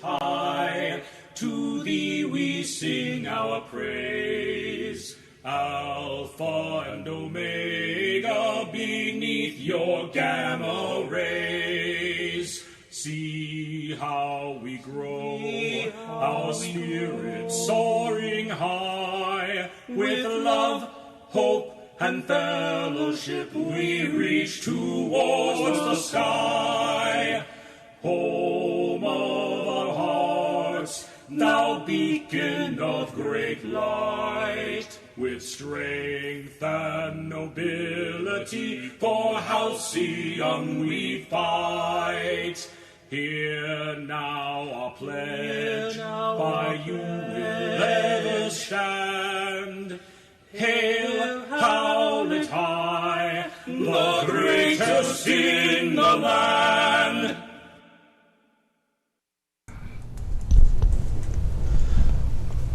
High, to thee we sing our praise, Alpha and Omega, beneath your gamma rays. See how we grow, our spirits soaring high, with love, hope, and fellowship we reach towards the sky. Home of our hearts, thou beacon of great light, with strength and nobility for Halcyon we fight. Here now our pledge, by you will ever stand. Hail, Howlet High, the greatest in the land.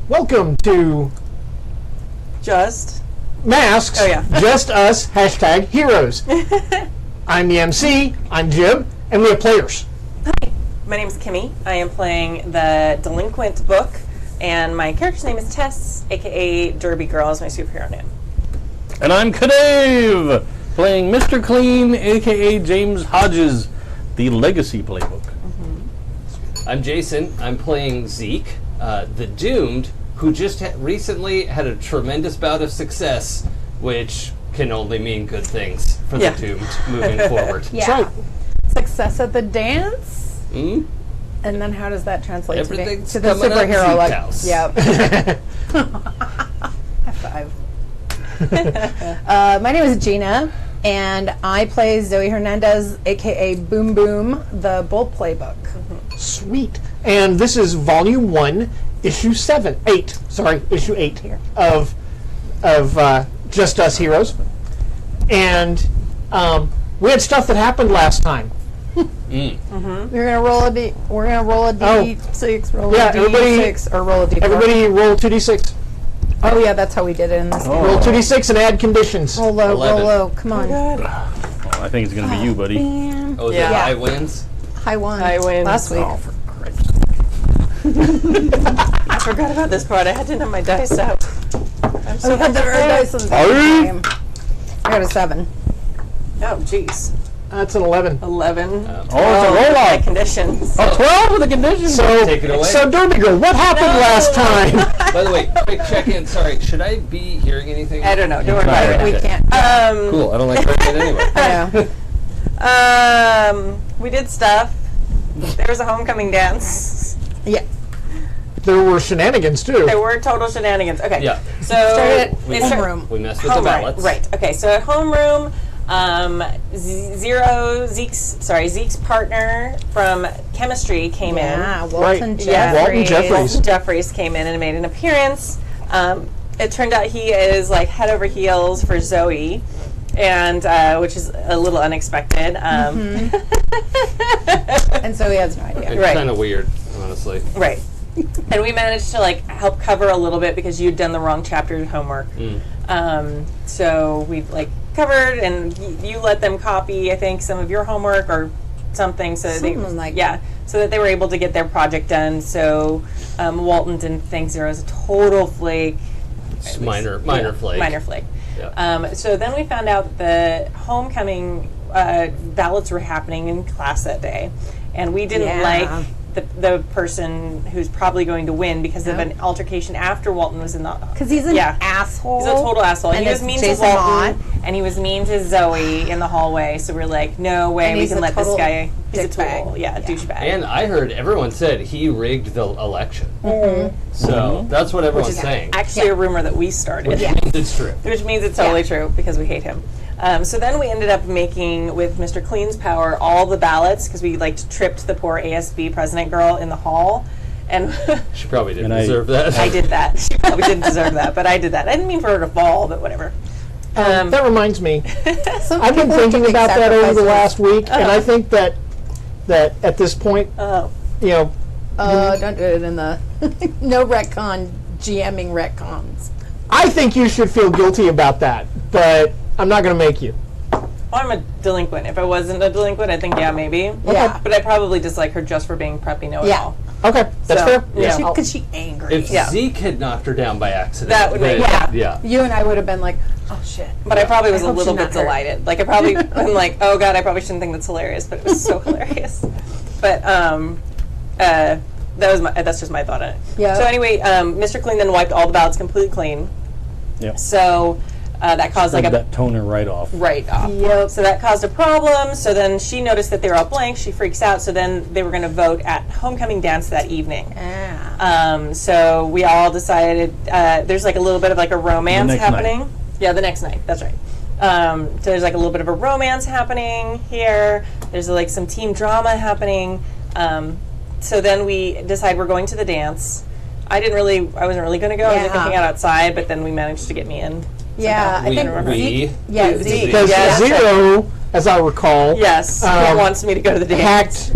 Welcome to Just Masks, Just Us, #Heroes. I'm the MC, I'm Jib, and we have players. Hi, my name is Kimmy. I am playing the Delinquent book, and my character's name is Tess, aka Derby Girl is my superhero name. And I'm Kadave, playing Mr. Clean, aka James Hodges, the Legacy Playbook. I'm Jason. I'm playing Zeke, the Doomed, who just recently had a tremendous bout of success, which can only mean good things for the Doomed moving forward. That's right. Success at the dance? Mm? And then how does that translate to the superhero? Like, house. Yep. High five. My name is Gina, and I play Zoe Hernandez, aka Boom Boom, the Bold Playbook. Sweet. And this is Volume 1, Issue 8 here of Just Us Heroes. And we had stuff that happened last time. We're gonna roll a d. We're gonna roll a d6. Roll a d6 or roll a d4. Everybody roll 2d6. Oh yeah, that's how we did it in this. Roll 2d6 and add conditions. Roll low, 11. roll low. Come on. Oh, I think it's going to be you, buddy. Bam. Oh, is it high wins? High one. High wins. Last week. Oh, for Christ's I forgot about this part. I had to have my dice out. I'm so had to dice on the game. I got a 7. Oh, jeez. That's an 11. 11. it's a roll-off. Conditions. Oh, 12 with the conditions. So, Take it away. So Derby Girl, what happened last time? By the way, quick check-in. Sorry, should I be hearing anything? I don't know. Don't worry about it. We can't. Cool. I don't like hearing it anyway. I know. We did stuff. There was a homecoming dance. Yeah. There were shenanigans too. There were total shenanigans. Okay. Yeah. So Started at we homeroom. We messed with the ballots. Right. Okay. So at homeroom, Zeke's partner from chemistry came in. Yeah, Walton Right. Jeffries. Walton Jeffries came in and made an appearance. It turned out he is like head over heels for Zoe, and which is a little unexpected. And so he has no idea. It's Right. kind of weird, honestly. Right. And we managed to like help cover a little bit because you'd done the wrong chapter homework. So we like covered, and you let them copy, I think, some of your homework or something, so so that they were able to get their project done. So Walton didn't think Zero was a total flake. Minor flake. Minor flake. Yeah. So then we found out that homecoming ballots were happening in class that day, and we didn't like the person who's probably going to win because of an altercation after Walton was in the... Because he's an asshole. He's a total asshole. And he was mean to Walton, and he was mean to Zoe in the hallway, so we're like, no way we can let this guy... He's a tool. Yeah, douchebag. And I heard everyone said he rigged the election. So that's what everyone's saying. Actually a rumor that we started. Which means it's true. Which means it's totally true because we hate him. So then we ended up making, with Mr. Clean's power, all the ballots because we tripped the poor ASB president girl in the hall. And she probably didn't deserve that. I did that. She probably didn't deserve that, but I did that. I didn't mean for her to fall, but whatever. That reminds me. I've been thinking about that over the last week, and I think that at this point, don't do it in the no retcon, GMing retcons. I think you should feel guilty about that, but I'm not going to make you. Well, I'm a delinquent. If I wasn't a delinquent, I think maybe. Yeah. But I probably dislike her just for being preppy know-it-all. Okay, that's So, fair. yeah. Because she angry. If Yeah. Zeke had knocked her down by accident, That would make- then- yeah. You and I would have been like, oh shit. But I probably was I a hope little she's bit not hurt. delighted. Like I probably, I'm like, oh god, I probably shouldn't think that's hilarious, but it was so hilarious. But that's just my thought on it. Yeah. So anyway, Mr. Clean then wiped all the ballots completely clean. Yep. So that caused like Scrubbed a that toner right off. right off. Yep. So that caused a problem. So then she noticed that they were all blank. She freaks out. So then they were going to vote at homecoming dance that evening. Yeah. So we all decided there's like a little bit of like a romance next happening. night. Yeah, the next night. That's right. So there's like a little bit of a romance happening here. There's like some team drama happening. So then we decide we're going to the dance. I wasn't really going to go. I was like, Yeah. hanging out outside, but then we managed to get me in. Yeah, I We- think we- Zeke. Yeah, Zeke. Zeke. Because Yes. Zero, as I recall, Yes, he wants me to go to the dance. hacked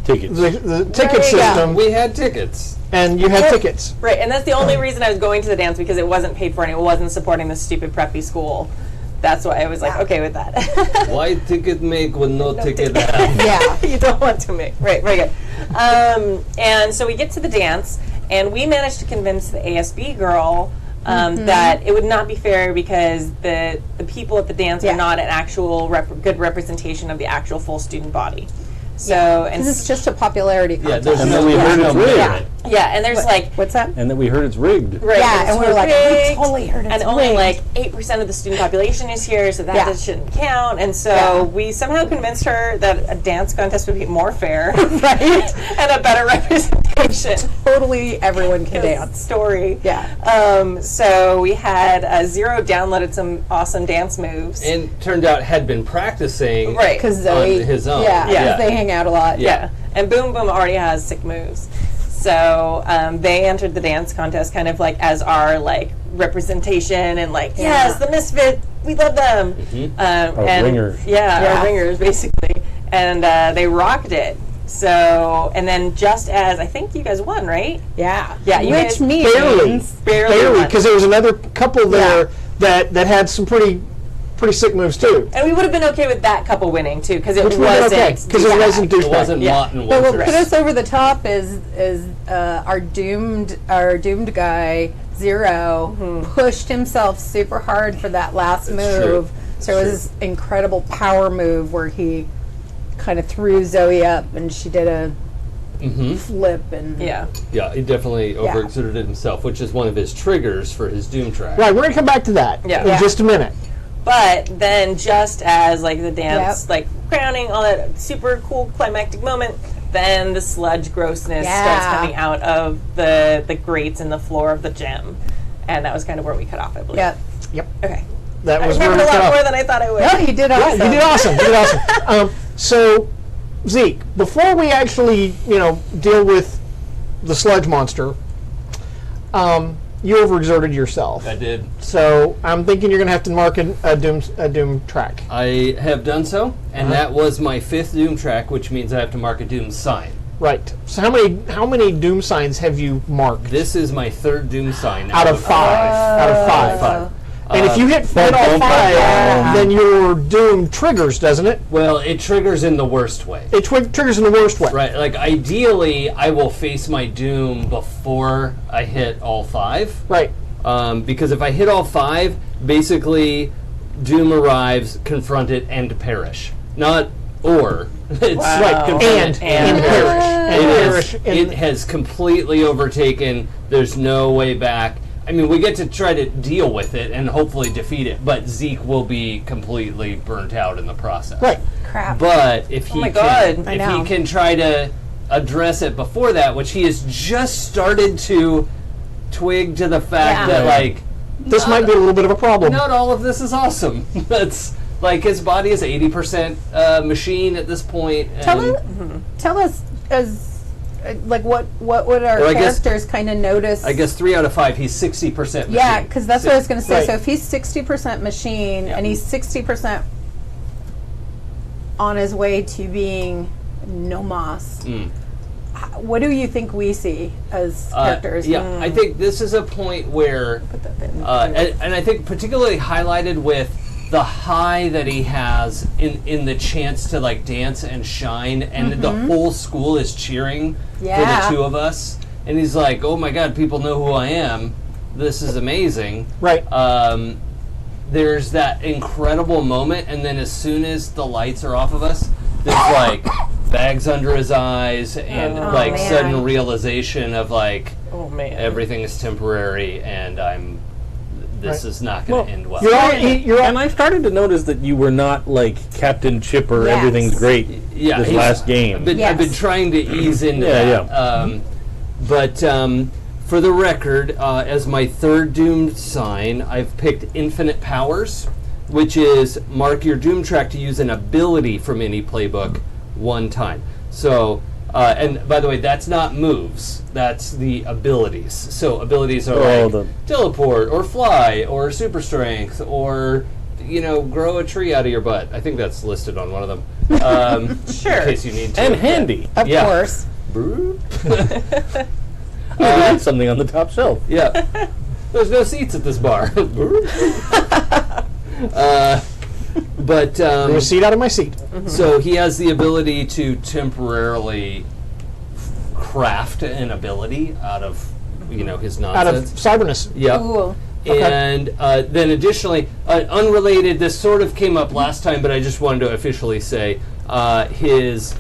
Tickets. the ticket There you go. system, We had tickets. and you had tickets. Right, and that's the only reason I was going to the dance because it wasn't paid for and it wasn't supporting the stupid preppy school. That's why I was like, okay with that. Why ticket make with no ticket have? Yeah. You don't want to make. Right, very good. And so we get to the dance, and we managed to convince the ASB girl that it would not be fair because the people at the dance Yeah. are not an actual good representation of the actual full student body. So, and Because it's just a popularity Yeah, contest. there's And no then we heard it's rigged. Yeah. yeah, and there's like What's that? And that we heard it's rigged. right, Yeah, it's and we were like, we rigged, totally heard it's and only rigged. like 8% of the student population is here, so that Yeah. just shouldn't count. And so Yeah. we somehow convinced her that a dance contest would be more fair Right. and a better representation. Totally everyone can This dance. story. Yeah. So we had Zero downloaded some awesome dance moves. And turned out had been practicing Right. Because Zoe. on his own. Yeah, 'cause Yeah. they hang out a lot. Yeah. And Boom Boom already has sick moves. So they entered the dance contest kind of like as our like representation and like, yes, the misfit, we love them. Our and ringers. Yeah, our Yeah. ringers basically. And they rocked it. So, and then just as, I think you guys won, right? Yeah. Yeah, you Which guys means Barely won. Because there was another couple there that had some pretty sick moves too. And we would have been okay with that couple winning too, because it Which would have wasn't. been okay because it wasn't It douchebag. wasn't Yeah. Mott and But what Walters. put us over the top is our doomed guy Zero pushed himself super hard for that last move. true. So it was this incredible power move where he kind of threw Zoe up and she did a flip and Yeah. Yeah, he definitely overexerted himself, which is one of his triggers for his Doom track. Right, we're gonna come back to that Yeah. in Yeah. just a minute. But then, just as like the dance, Yep. like crowning, all that super cool climactic moment, then the sludge grossness starts Yeah. coming out of the grates in the floor of the gym, and that was kind of where we cut off, I believe. yeah. Yep, Okay. that I was where we remembered a cut lot off. more than I thought I would. No, you did Yeah, awesome. you did awesome. You did awesome. So, Zeke, before we actually, deal with the sludge monster, you overexerted yourself. I did. So I'm thinking you're going to have to mark a Doom track. I have done so, and that was my 5th Doom track, which means I have to mark a Doom sign. Right. So how many Doom signs have you marked? This is my 3rd Doom sign Out of 5. Out of 5. 5. And if you hit all 5, then your Doom triggers, doesn't it? Well, it triggers in the worst way. It triggers in the worst way. Right, like ideally, I will face my Doom before I hit all 5. Right. Because if I hit all 5, basically, Doom arrives, confront it, and perish. Not or. It's Wow. Right. confront And it perish. And perish. It has completely overtaken. There's no way back. I mean, we get to try to deal with it and hopefully defeat it, but Zeke will be completely burnt out in the process. Right. Crap. But if he my can, God. I if know. he can try to address it before that, which he has just started to twig to the fact Yeah. that like This might be a little bit of a problem. not all of this is awesome. That's like his body is 80% machine at this point. Tell us as like what would our Or I guess- characters kind of notice? I guess 3 out of 5, he's 60% machine. Yeah, because that's what I was going to say. Right. So if he's 60% machine and he's 60% on his way to being Nomos, what do you think we see as characters? Yeah, I think this is a point where, and I think particularly highlighted with the high that he has in the chance to like dance and shine, and the whole school is cheering for the two of us, and he's like, oh my god, people know who I am, this is amazing. Right. There's that incredible moment, and then as soon as the lights are off of us, there's like bags under his eyes and sudden realization of like, Oh man. everything is temporary, and this is not going to end well. And I started to notice that you were not like Captain Chipper, Yes. everything's great this last game. I've been trying to ease into Yeah, that. But for the record, as my third Doomed sign, I've picked Infinite Powers, which is mark your Doom track to use an ability from any playbook one time. So, and by the way, that's not moves. That's the abilities. So abilities are teleport, or fly, or super strength, or grow a tree out of your butt. I think that's listed on one of them. Sure. In case you need to. And handy. Of course. That's something on the top shelf. Yeah. There's no seats at this bar. But Threw a seat out of my seat. so he has the ability to temporarily craft an ability out of his Out of nonsense. cyberness. Yep. Cool. And then additionally, unrelated, this sort of came up last time, but I just wanted to officially say his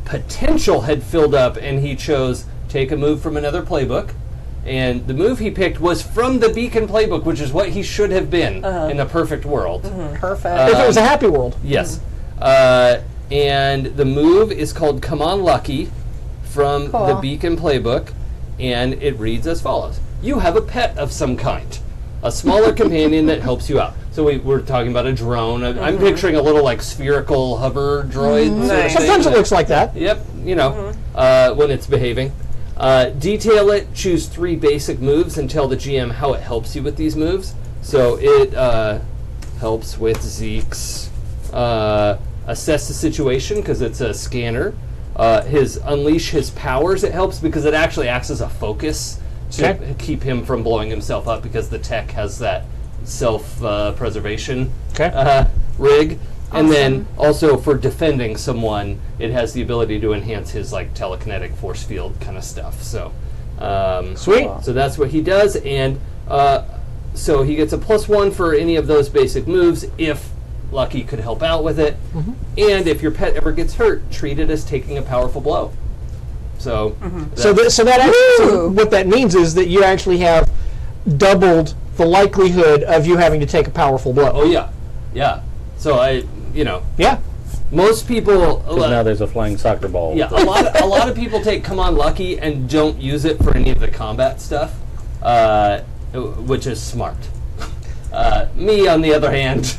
potential had filled up, and he chose take a move from another playbook. And the move he picked was from the Beacon playbook, which is what he should have been in a perfect world. Perfect. If it was a happy world. Yes. And the move is called Come On Lucky from the Cool. Beacon playbook, and it reads as follows. You have a pet of some kind, a smaller companion that helps you out. So we're talking about a drone. I'm picturing a little like spherical hover droid. Sort of Nice. thing Sometimes it that- looks like that. Yep, when it's behaving. Detail it, choose 3 basic moves, and tell the GM how it helps you with these moves. So it helps with Zeke's assess the situation, because it's a scanner. His unleash his powers, it helps because it actually acts as a focus to keep him from blowing himself up, because the tech has that self-preservation rig. And then also for defending someone, it has the ability to enhance his like telekinetic force field kind of stuff. So Sweet. So that's what he does, and so he gets a +1 for any of those basic moves if Lucky could help out with it. And if your pet ever gets hurt, treat it as taking a powerful blow. So So what that means is that you actually have doubled the likelihood of you having to take a powerful blow. oh yeah. So Yeah. most people Because now there's a flying soccer ball. Yeah, a lot of people take Come On Lucky and don't use it for any of the combat stuff, which is smart. Me, on the other hand,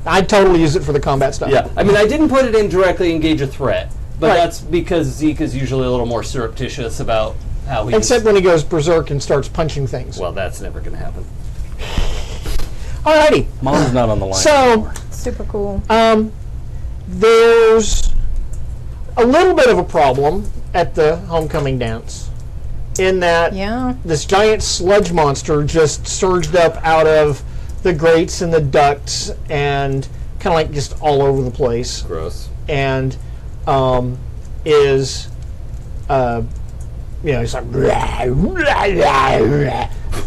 I'd totally use it for the combat stuff. yeah. I mean, I didn't put it in directly engage a threat, but Right. that's because Zeke is usually a little more surreptitious about how he. Except when he goes berserk and starts punching things. well, that's never going to happen. Alrighty. Mom's not on the line. So, Super cool. there's a little bit of a problem at the homecoming dance in that Yeah. this giant sludge monster just surged up out of the grates and the ducts and kind of like just all over the place, Gross. and is it's like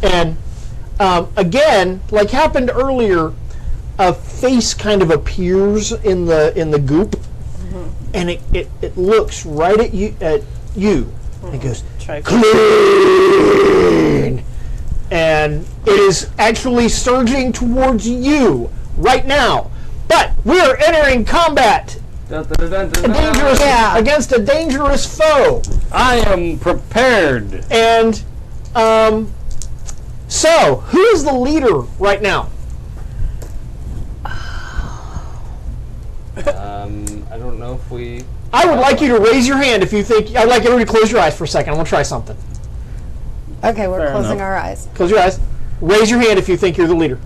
and again, like happened earlier, a face kind of appears in the goop, and it looks right at you and it goes Try clean, and it is actually surging towards you right now. But we are entering combat against a dangerous foe, I am prepared. and so who is the leader right now? I don't know if we. I would like you to raise your hand if you think. I'd like everybody to close your eyes for a second. I want to try something. Okay, we're Fair closing enough. our eyes. Close your eyes. Raise your hand if you think you're the leader.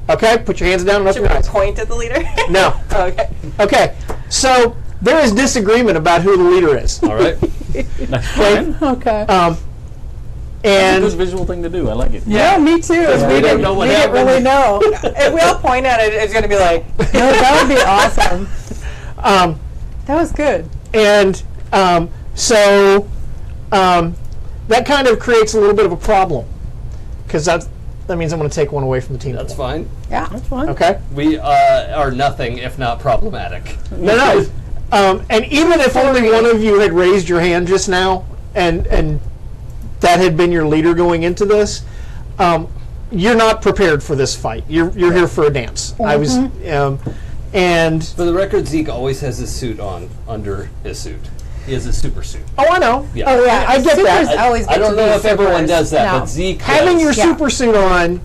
Okay, put your hands down and open Should your we eyes. point at the leader? No. Okay. Okay, so there is disagreement about who the leader is. All right. That's fine. Okay. And It's a good visual thing to do. I like it. Yeah, me too. we don't know what we didn't happened. really know. If we all point at it, it's going to be like, No, that would be awesome. That was good. and so that kind of creates a little bit of a problem because that means I'm going to take one away from the team. That's fine. Yeah, that's fun. Okay. We are nothing if not problematic. No. And even if only one of you had raised your hand just now, and that had been your leader going into this, you're not prepared for this fight. You're here for a dance. I was, and For the record, Zeke always has his suit on under his suit. He has a super suit. oh, I know. Yeah. Oh yeah, I get supers that. Always I get don't to know be if everyone supers. does that, No. but Zeke Having your does. Yeah. super suit on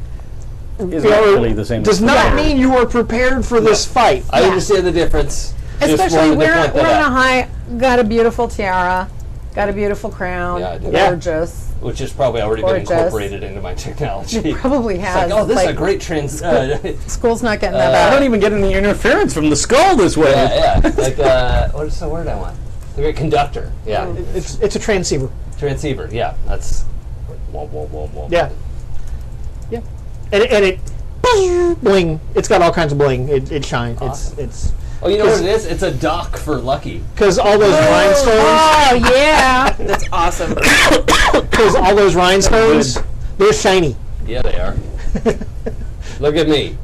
Is actually the same. does as not the mean you are prepared for this fight. I understand the difference. Just Especially wanted to we're point we're that in a out, high. Got a beautiful tiara. Got a beautiful crown. Yeah, I do. Yeah. Gorgeous. which has probably already Gorgeous. been incorporated into my technology. Probably It's has. like, oh, this is a Like, great trans. School's not getting that I bad. don't even get any interference from the skull this way. yeah, yeah. Like, what is the word I want? The great conductor. Yeah. It's a transceiver. Transceiver. Yeah. That's. Whoa, whoa, whoa, whoa. Yeah. Yeah. And it bling. It's got all kinds of bling. It shines. Awesome. It's Oh, you know what it is? It's a dock for Lucky. because all those rhinestones. Oh yeah. that's awesome. Because all those rhinestones, they're shiny. Yeah, they are. Look at me.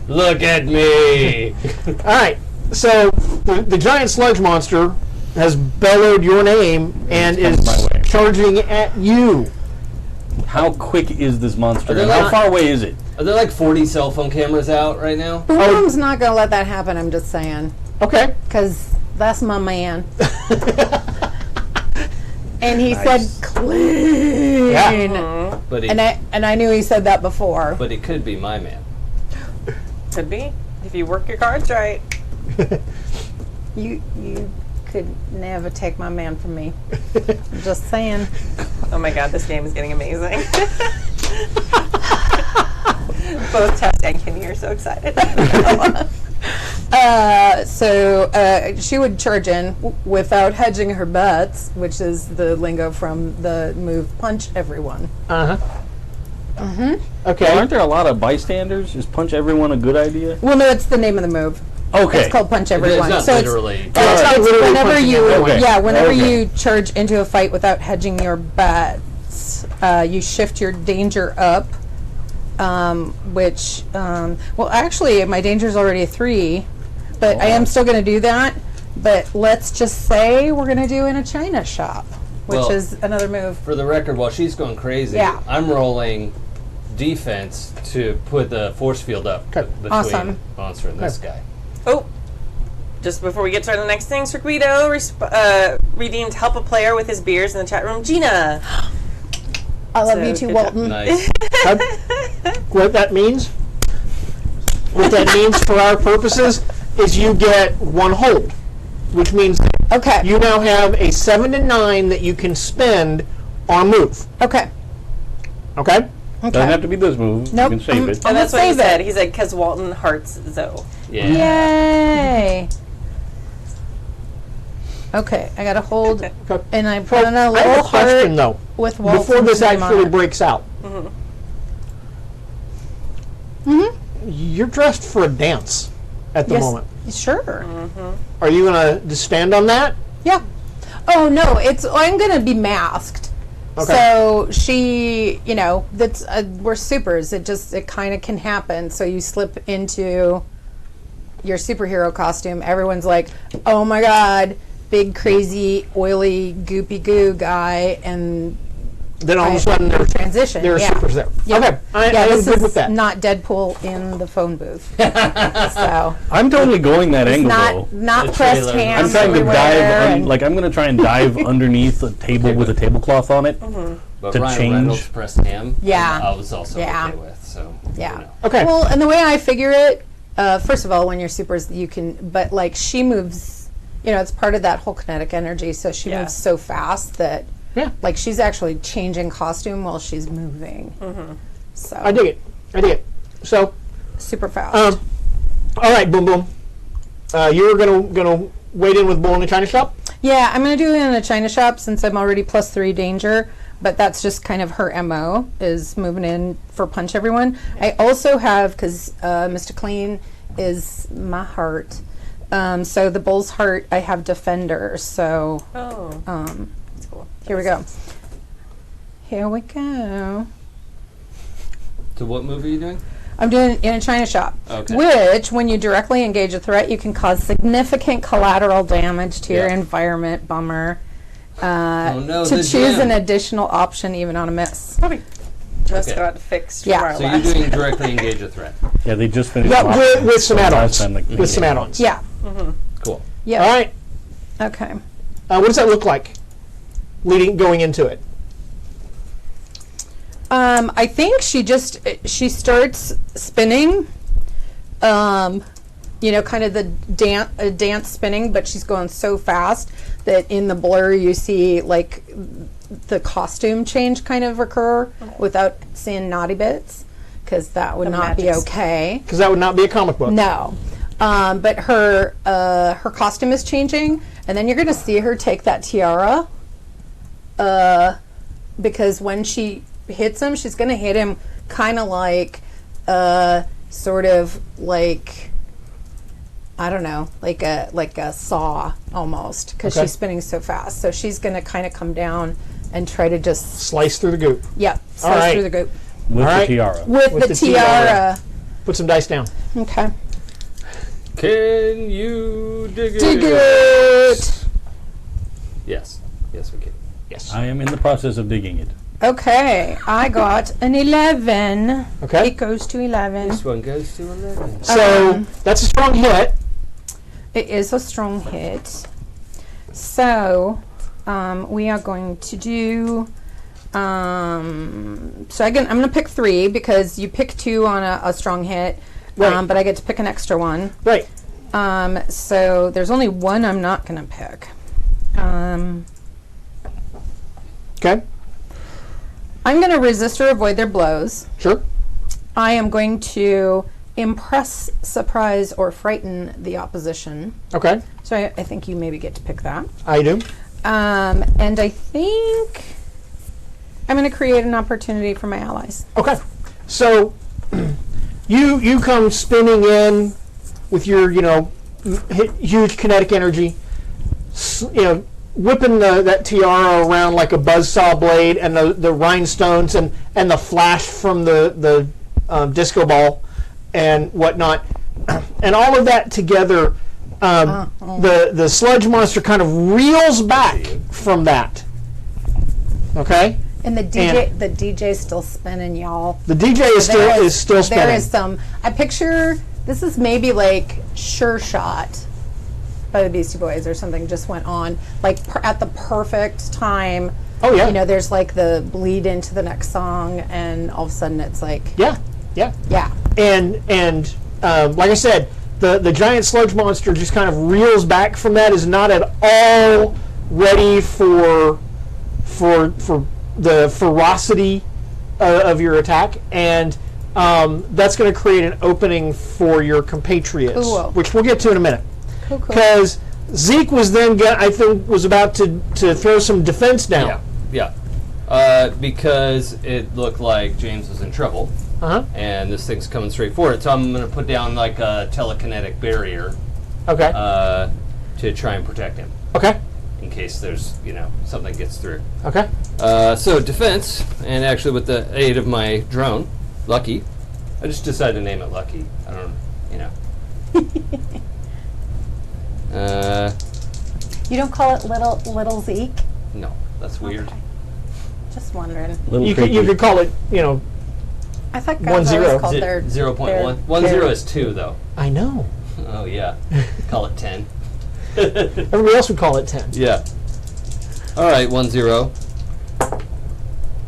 Look at me. All right. So the giant sludge monster has bellowed your name and It's is coming my way. charging at you. How quick is this monster? Are they And how not- far away is it? Are there like 40 cell phone cameras out right now? Boom's not gonna let that happen. I'm just saying, Okay. because that's my man. And he said clean. Yeah. But he, And I knew he said that before. but he could be my man. Could be if you work your cards right. You could never take my man from me. I'm just saying. Oh my god, this game is getting amazing. Both Tess and Kenny are so excited. So she would charge in without hedging her bets, which is the lingo from the move punch everyone. Uh huh. Okay. Aren't there a lot of bystanders? Is punch everyone a good idea? Well, no, it's the name of the move. Okay. It's called punch It's everyone. not so literally. it's Alright. Literally whenever punching you everyone. Okay. whenever Okay. you charge into a fight without hedging your bets, you shift your danger up. Which well, actually, my danger is already a 3, but I am still going to do that. But let's just say we're going to do in a China shop, which Well, is another move. For the record, while she's going crazy, Yeah. I'm rolling defense to put the force field up Okay. between Awesome. monster and this guy. Oh, just before we get to the next thing, Circuito redeemed help a player with his beers in the chat room. Gina. I love So, you too, good job. Walton. Nice. What that means? What that means for our purposes is you get 1 hold, which means Okay. you now have a 7 to 9 that you can spend on a move. Okay. Okay. Doesn't have to be this move. Nope. You can save it. I'm And that's what he save it. said. He said, because Walton hearts Zoe. Yeah. Yay. Okay, I got to hold, Okay. and I put in a I little have a question heart though. with Walton's Before this name on actually it. breaks out, you're dressed for a dance at the Yes, moment. Sure. Are you gonna just stand on that? Yeah. Oh no, I'm gonna be masked. Okay. So she, that's we're supers. It kind of can happen. So you slip into your superhero costume. Everyone's like, "Oh my god, big crazy oily goopy goo guy," and Then all of a sudden I there's transition. there are yeah. supers there. Yeah. Okay, I am this good is with that. not Deadpool in the phone booth. So I'm totally going that it's angle though. not The pressed trailer. hands I'm trying to everywhere. dive. and- I'm going to try and dive underneath a table with a tablecloth on it. But To Ryan change. Reynolds pressed ham. Yeah. I was also Yeah. okay with. So. Yeah. You know. Okay. Well, and the way I figure it, first of all, when you're supers, you can, but like she moves, it's part of that whole kinetic energy. So she Yeah. moves so fast that, Yeah. like she's actually changing costume while she's moving. So I dig it. So, super fast. all right, Boom Boom. You were gonna wait in with Bull in the China shop. Yeah, I'm gonna do it in a China shop since I'm already +3 danger. but that's just kind of her MO, is moving in for punch everyone. I also have, because Mr. Clean is my heart, so the bull's heart, I have defender. So That's cool. here we go. Here we go. So what move are you doing? I'm doing in a china shop, Okay. which, when you directly engage a threat, you can cause significant collateral damage to your Yeah. environment. Bummer. Oh no, To the choose an gem. additional option, even on a miss. Probably just Okay. got fixed. Yeah. for our So you're last. doing directly engage a threat. Yeah, they just finished. Yeah, watching with it, some so last add-ons. time, like, With some add-ons. Yeah. Cool. Yeah. All right. Okay. What does that look like? Going into it. I think she starts spinning. Kind of the dance spinning, but she's going so fast that in the blur you see like the costume change kind of occur without seeing naughty bits, because that would The not be magic. okay. Because that would not be a comic book. No. But her costume is changing, and then you're going to see her take that tiara, because when she hits him, she's going to hit him kind of like, sort of like, I don't know, like a saw almost, because Okay. she's spinning so fast. So she's going to kind of come down and try to just, Slice through the goop. slice right. through the goop with All the right. tiara. with With the the tiara. Put some dice down. Okay. Can you dig Dig it? it. Yes. Yes, we can. Yes. I am in the process of digging it. Okay, I got an 11. Okay. It goes to 11. This one goes to 11. So that's a strong hit. It is a strong hit. So we are going to do. So again, I'm going to pick 3 because you pick 2 on a strong hit, Right. but I get to pick an extra one. Right. So there's only one I'm not going to pick. Okay. I'm going to resist or avoid their blows. Sure. I am going to impress, surprise, or frighten the opposition. Okay. So I think you maybe get to pick that. I do. And I think I'm going to create an opportunity for my allies. Okay. So you come spinning in with your huge kinetic energy, whipping that tiara around like a buzzsaw blade, and the rhinestones and the flash from the disco ball and whatnot, and all of that together. The sludge monster kind of reels back from that. Okay. And the DJ's still spinning, y'all. The DJ is still spinning. There is some. I picture this is maybe like Sure Shot by the Beastie Boys or something just went on like at the perfect time. Oh yeah. There's like the bleed into the next song, and all of a sudden it's like Yeah. And like I said, the giant sludge monster just kind of reels back from that, is not at all ready for the ferocity of your attack, and that's going to create an opening for your compatriots, Cool. which we'll get to in a minute. cool. Because Zeke was then, was about to throw some defense down. Yeah. Because it looked like James was in trouble, and this thing's coming straight for it. So I'm going to put down like a telekinetic barrier Okay. to try and protect him Okay. in case there's something gets through. Okay. So defense, and actually with the aid of my drone, Lucky. I just decided to name it Lucky. I don't, You don't call it little Zeke? no, that's weird. Just wondering. Little You creepy. could call it, I thought 1-0. guys always called Is their it 0.1? their- 1-0 is 2 though. I know. Oh yeah. Call it 10. Everybody else would call it 10. Yeah. All right, 1-0.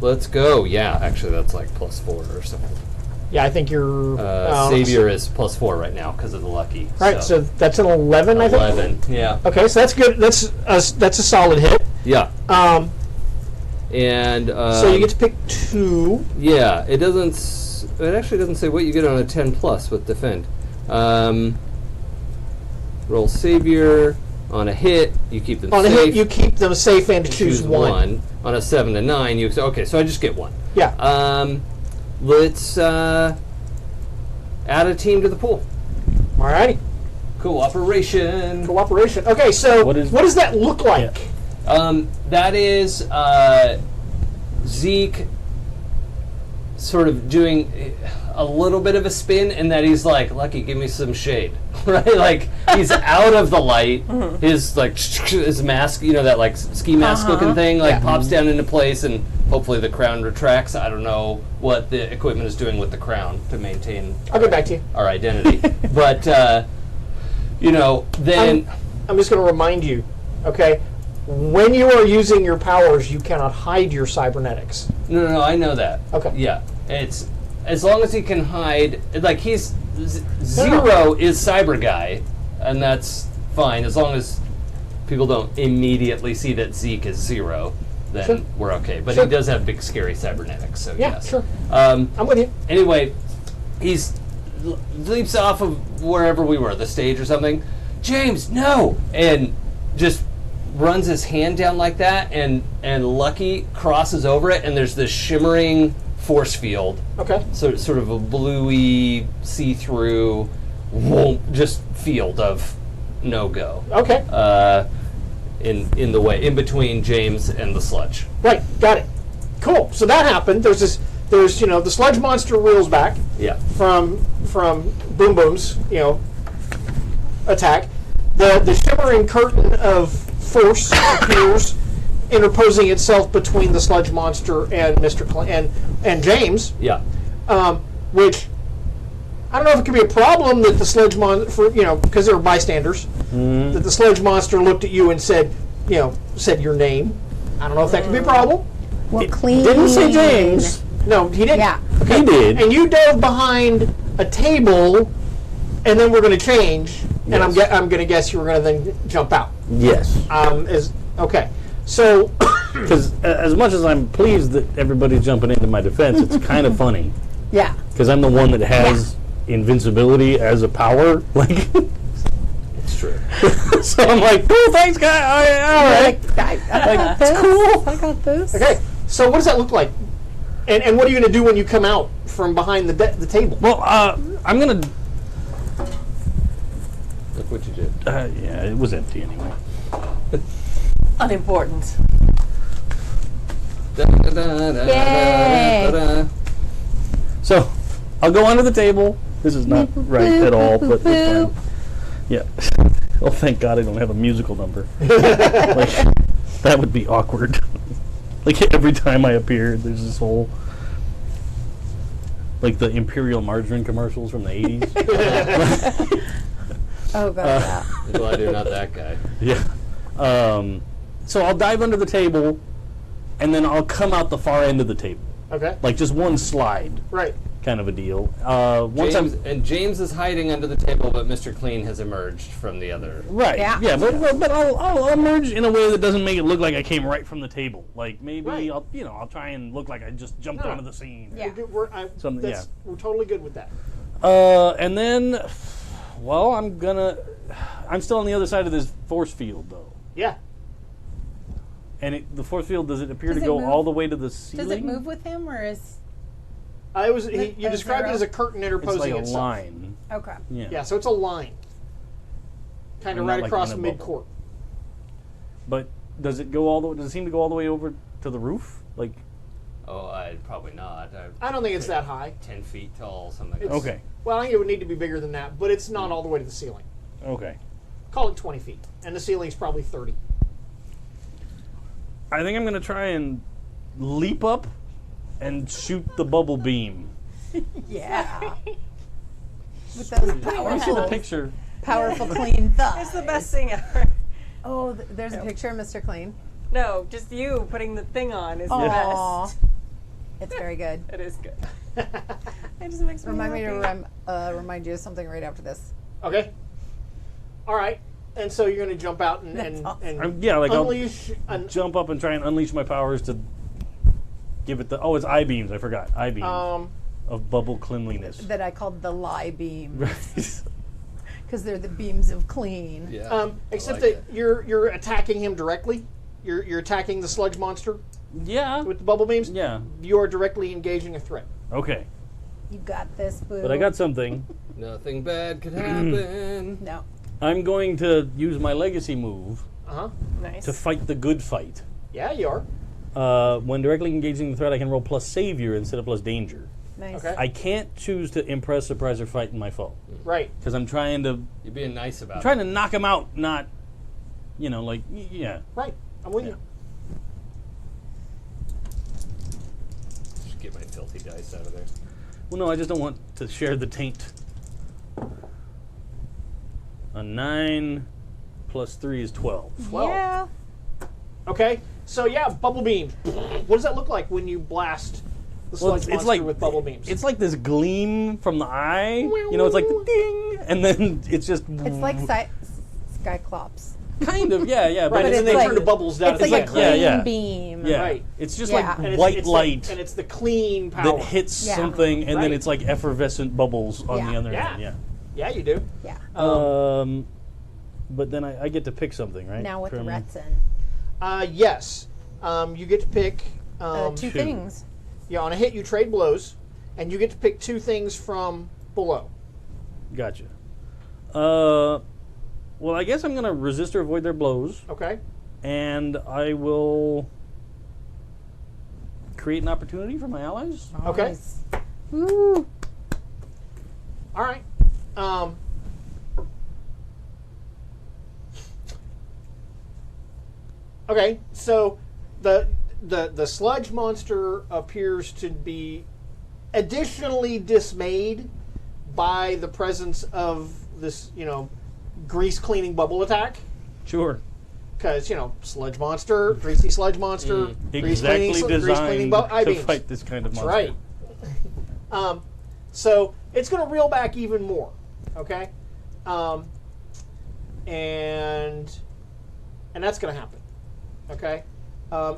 Let's go. Yeah, actually that's like +4 or something. Yeah, I think you're... Savior is +4 right now because of the Lucky. Right, so that's an 11, I think? 11. Yeah. Okay, so that's good. That's a solid hit. Yeah. And So you get to pick 2. yeah, it doesn't. It actually doesn't say what you get on a 10+ with defend. Roll Savior. On a hit, you keep them On a safe. hit, you keep them safe and choose one. On a 7 to 9, you okay. So I just get one. Yeah. Let's add a team to the pool. Alrighty. Cooperation. Cooperation. Okay, so what does that look like? That is Zeke sort of doing a little bit of a spin, and that he's like, Lucky, give me some shade. Right? Like, he's out of the light. His, like, his mask, you know, that, like, ski mask looking thing, like, pops down into place, and hopefully the crown retracts. I don't know what the equipment is doing with the crown to maintain I'll get back to you. our identity. But, you know, then... I'm just going to remind you, okay, when you are using your powers, you cannot hide your cybernetics. No, I know that. Okay. Yeah, it's as long as he can hide. Like he's Zero is Cyber Guy, and that's fine as long as people don't immediately see that Zeke is Zero. Then we're okay. But he does have big, scary cybernetics. So Yeah, yes. sure. I'm with you. Anyway, he's leaps off of wherever we were, the stage or something. James, no, and just runs his hand down like that, and Lucky crosses over it, and there's this shimmering force field. Okay. So it's sort of a bluey, see-through, just field of no-go. Okay. In the way, in between James and the sludge. Right. Got it. Cool. So that happened. There's the sludge monster reels back. Yeah. From Boom Boom's attack. The shimmering curtain of force appears, interposing itself between the sludge monster and Mr. and James. Yeah. Which I don't know if it could be a problem that the sludge monster, because they were bystanders, that the sludge monster looked at you and said your name. I don't know if that could be a problem. Well, clean. Didn't say James. No, he didn't. Yeah. Okay. He did. And you dove behind a table, and then we're going to change. And I'm going to guess you were going to then jump out. Yes. Okay. So. Because as much as I'm pleased that everybody's jumping into my defense, it's kind of funny. Yeah. Because I'm the one that has invincibility as a power. Like, It's true. so I'm like, cool, thanks, guy. All right. I got this. Cool. I got this. Okay. So what does that look like? And what are you going to do when you come out from behind the table? Well, I'm gonna. Look what you did. Yeah, it was empty anyway. Unimportant. Yay. So, I'll go under the table. This is not right at all, but it's fine. Yeah. Oh, thank God I don't have a musical number. Like, that would be awkward. Like, every time I appear, there's this whole... Like the Imperial Margarine commercials from the 80s. Oh, God. Yeah. I'm glad you're not that guy. Yeah. So I'll dive under the table, and then I'll come out the far end of the table. Okay. Like just one slide Right. kind of a deal. James is hiding under the table, but Mr. Clean has emerged from the other. Right. Yeah. Yeah, but I'll emerge in a way that doesn't make it look like I came right from the table. Like maybe Right. I'll try and look like I just jumped onto the scene. Yeah. We're Something, we're totally good with that. And then, well, I'm still on the other side of this force field though. Yeah. And the force field, does it appear Does to it go move? all the way to the ceiling? Does it move with him, or is... You described it as a curtain It's interposing like a itself. line. Okay. Yeah. Yeah, so it's a line. Kind of Not right like across in a mid bubble. court. But does it go all the way? Does it seem to go all the way over to the roof? Like, Oh, I'd probably not. I don't think it's that high. 10 feet tall, something. It's- okay, Well, I think it would need to be bigger than that, but it's not all the way to the ceiling. okay. Call it 20 feet, and the ceiling's probably 30. I think I'm gonna try and leap up and shoot the bubble beam. Yeah. With those I see the picture. powerful clean thighs. It's the best thing ever. Oh, there's a picture of Mr. Clean. No, just you putting the thing on is the Aw. best. It's very good. It is good. It just makes me Remind me happy. to remind you of something right after this. Okay. All right. And so you're going to jump out and That's awesome. unleash. I'll jump up and try and unleash my powers to give it the. Oh, it's eye beams. I forgot eye beams of bubble cleanliness. That I called the lie beam. Because they're the beams of clean. Yeah. Except like that you're attacking him directly. You're attacking the sludge monster Yeah. with the bubble beams. Yeah. You are directly engaging a threat. Okay. You got this, boo. But I got something. Nothing bad could happen. No. I'm going to use my legacy move Nice. to fight the good fight. Yeah, you are. When directly engaging the threat, I can roll plus savior instead of plus danger. Nice. Okay. I can't choose to impress, surprise, or frighten my foe Right. because I'm trying to You're being nice about trying to knock him out, not yeah. Right. I'm with you. Just get my filthy dice out of there. Well, no, I just don't want to share the taint. A 9 plus 3 is 12. Well. Yeah. Okay. So yeah, bubble beam. What does that look like when you blast the sludge monster with bubble beams? It's like this gleam from the eye. It's like the ding, and then it's just. It's like Cyclops. kind of, yeah. right, But and it's then they like- turn to bubbles down It's at like the a end. clean Yeah. beam. yeah, Right. it's just Yeah. like And it's- white it's light and it's the clean power. that hits Yeah. something, and Right. then it's like effervescent bubbles on Yeah. the other Yeah. end. Yeah. Yeah, you do. Yeah. But then I get to pick something, right? Now with the From- Retson. Yes. You get to pick. Two things. Yeah, on a hit you trade blows, and you get to pick two things from below. Gotcha. Well, I guess I'm going to resist or avoid their blows, Okay. and I will create an opportunity for my allies. Okay. Nice. Woo. All right. Okay. So the sludge monster appears to be additionally dismayed by the presence of this, grease cleaning bubble attack. Sure. Because, sludge monster, greasy sludge monster, grease Exactly cleaning designed eye to beams. fight this kind of That's monster. right. So it's going to reel back even more, okay? And that's going to happen, okay?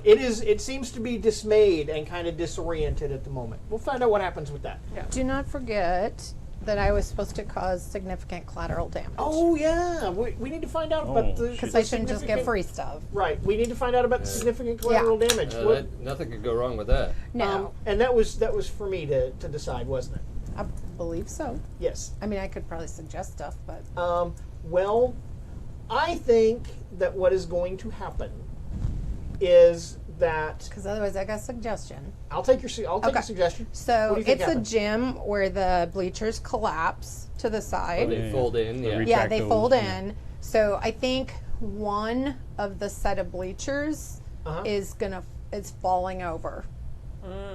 It seems to be dismayed and kind of disoriented at the moment. We'll find out what happens with that. Do not forget that I was supposed to cause significant collateral damage. Oh yeah, we need to find out about the Because the I shouldn't just get significant- free stuff. Right, we need to find out about the significant collateral damage. Nothing could go wrong with that. No, And that was for me to decide, wasn't it? I believe so. Yes. I mean, I could probably suggest stuff, but Well, I think that what is going to happen is that because otherwise I got a suggestion. I'll take a suggestion. What So do you think it's a happens? gym where the bleachers collapse to the Oh, side. they fold in, yeah. Yeah, they those, fold yeah. in. So I think one of the set of bleachers Uh-huh. is falling over,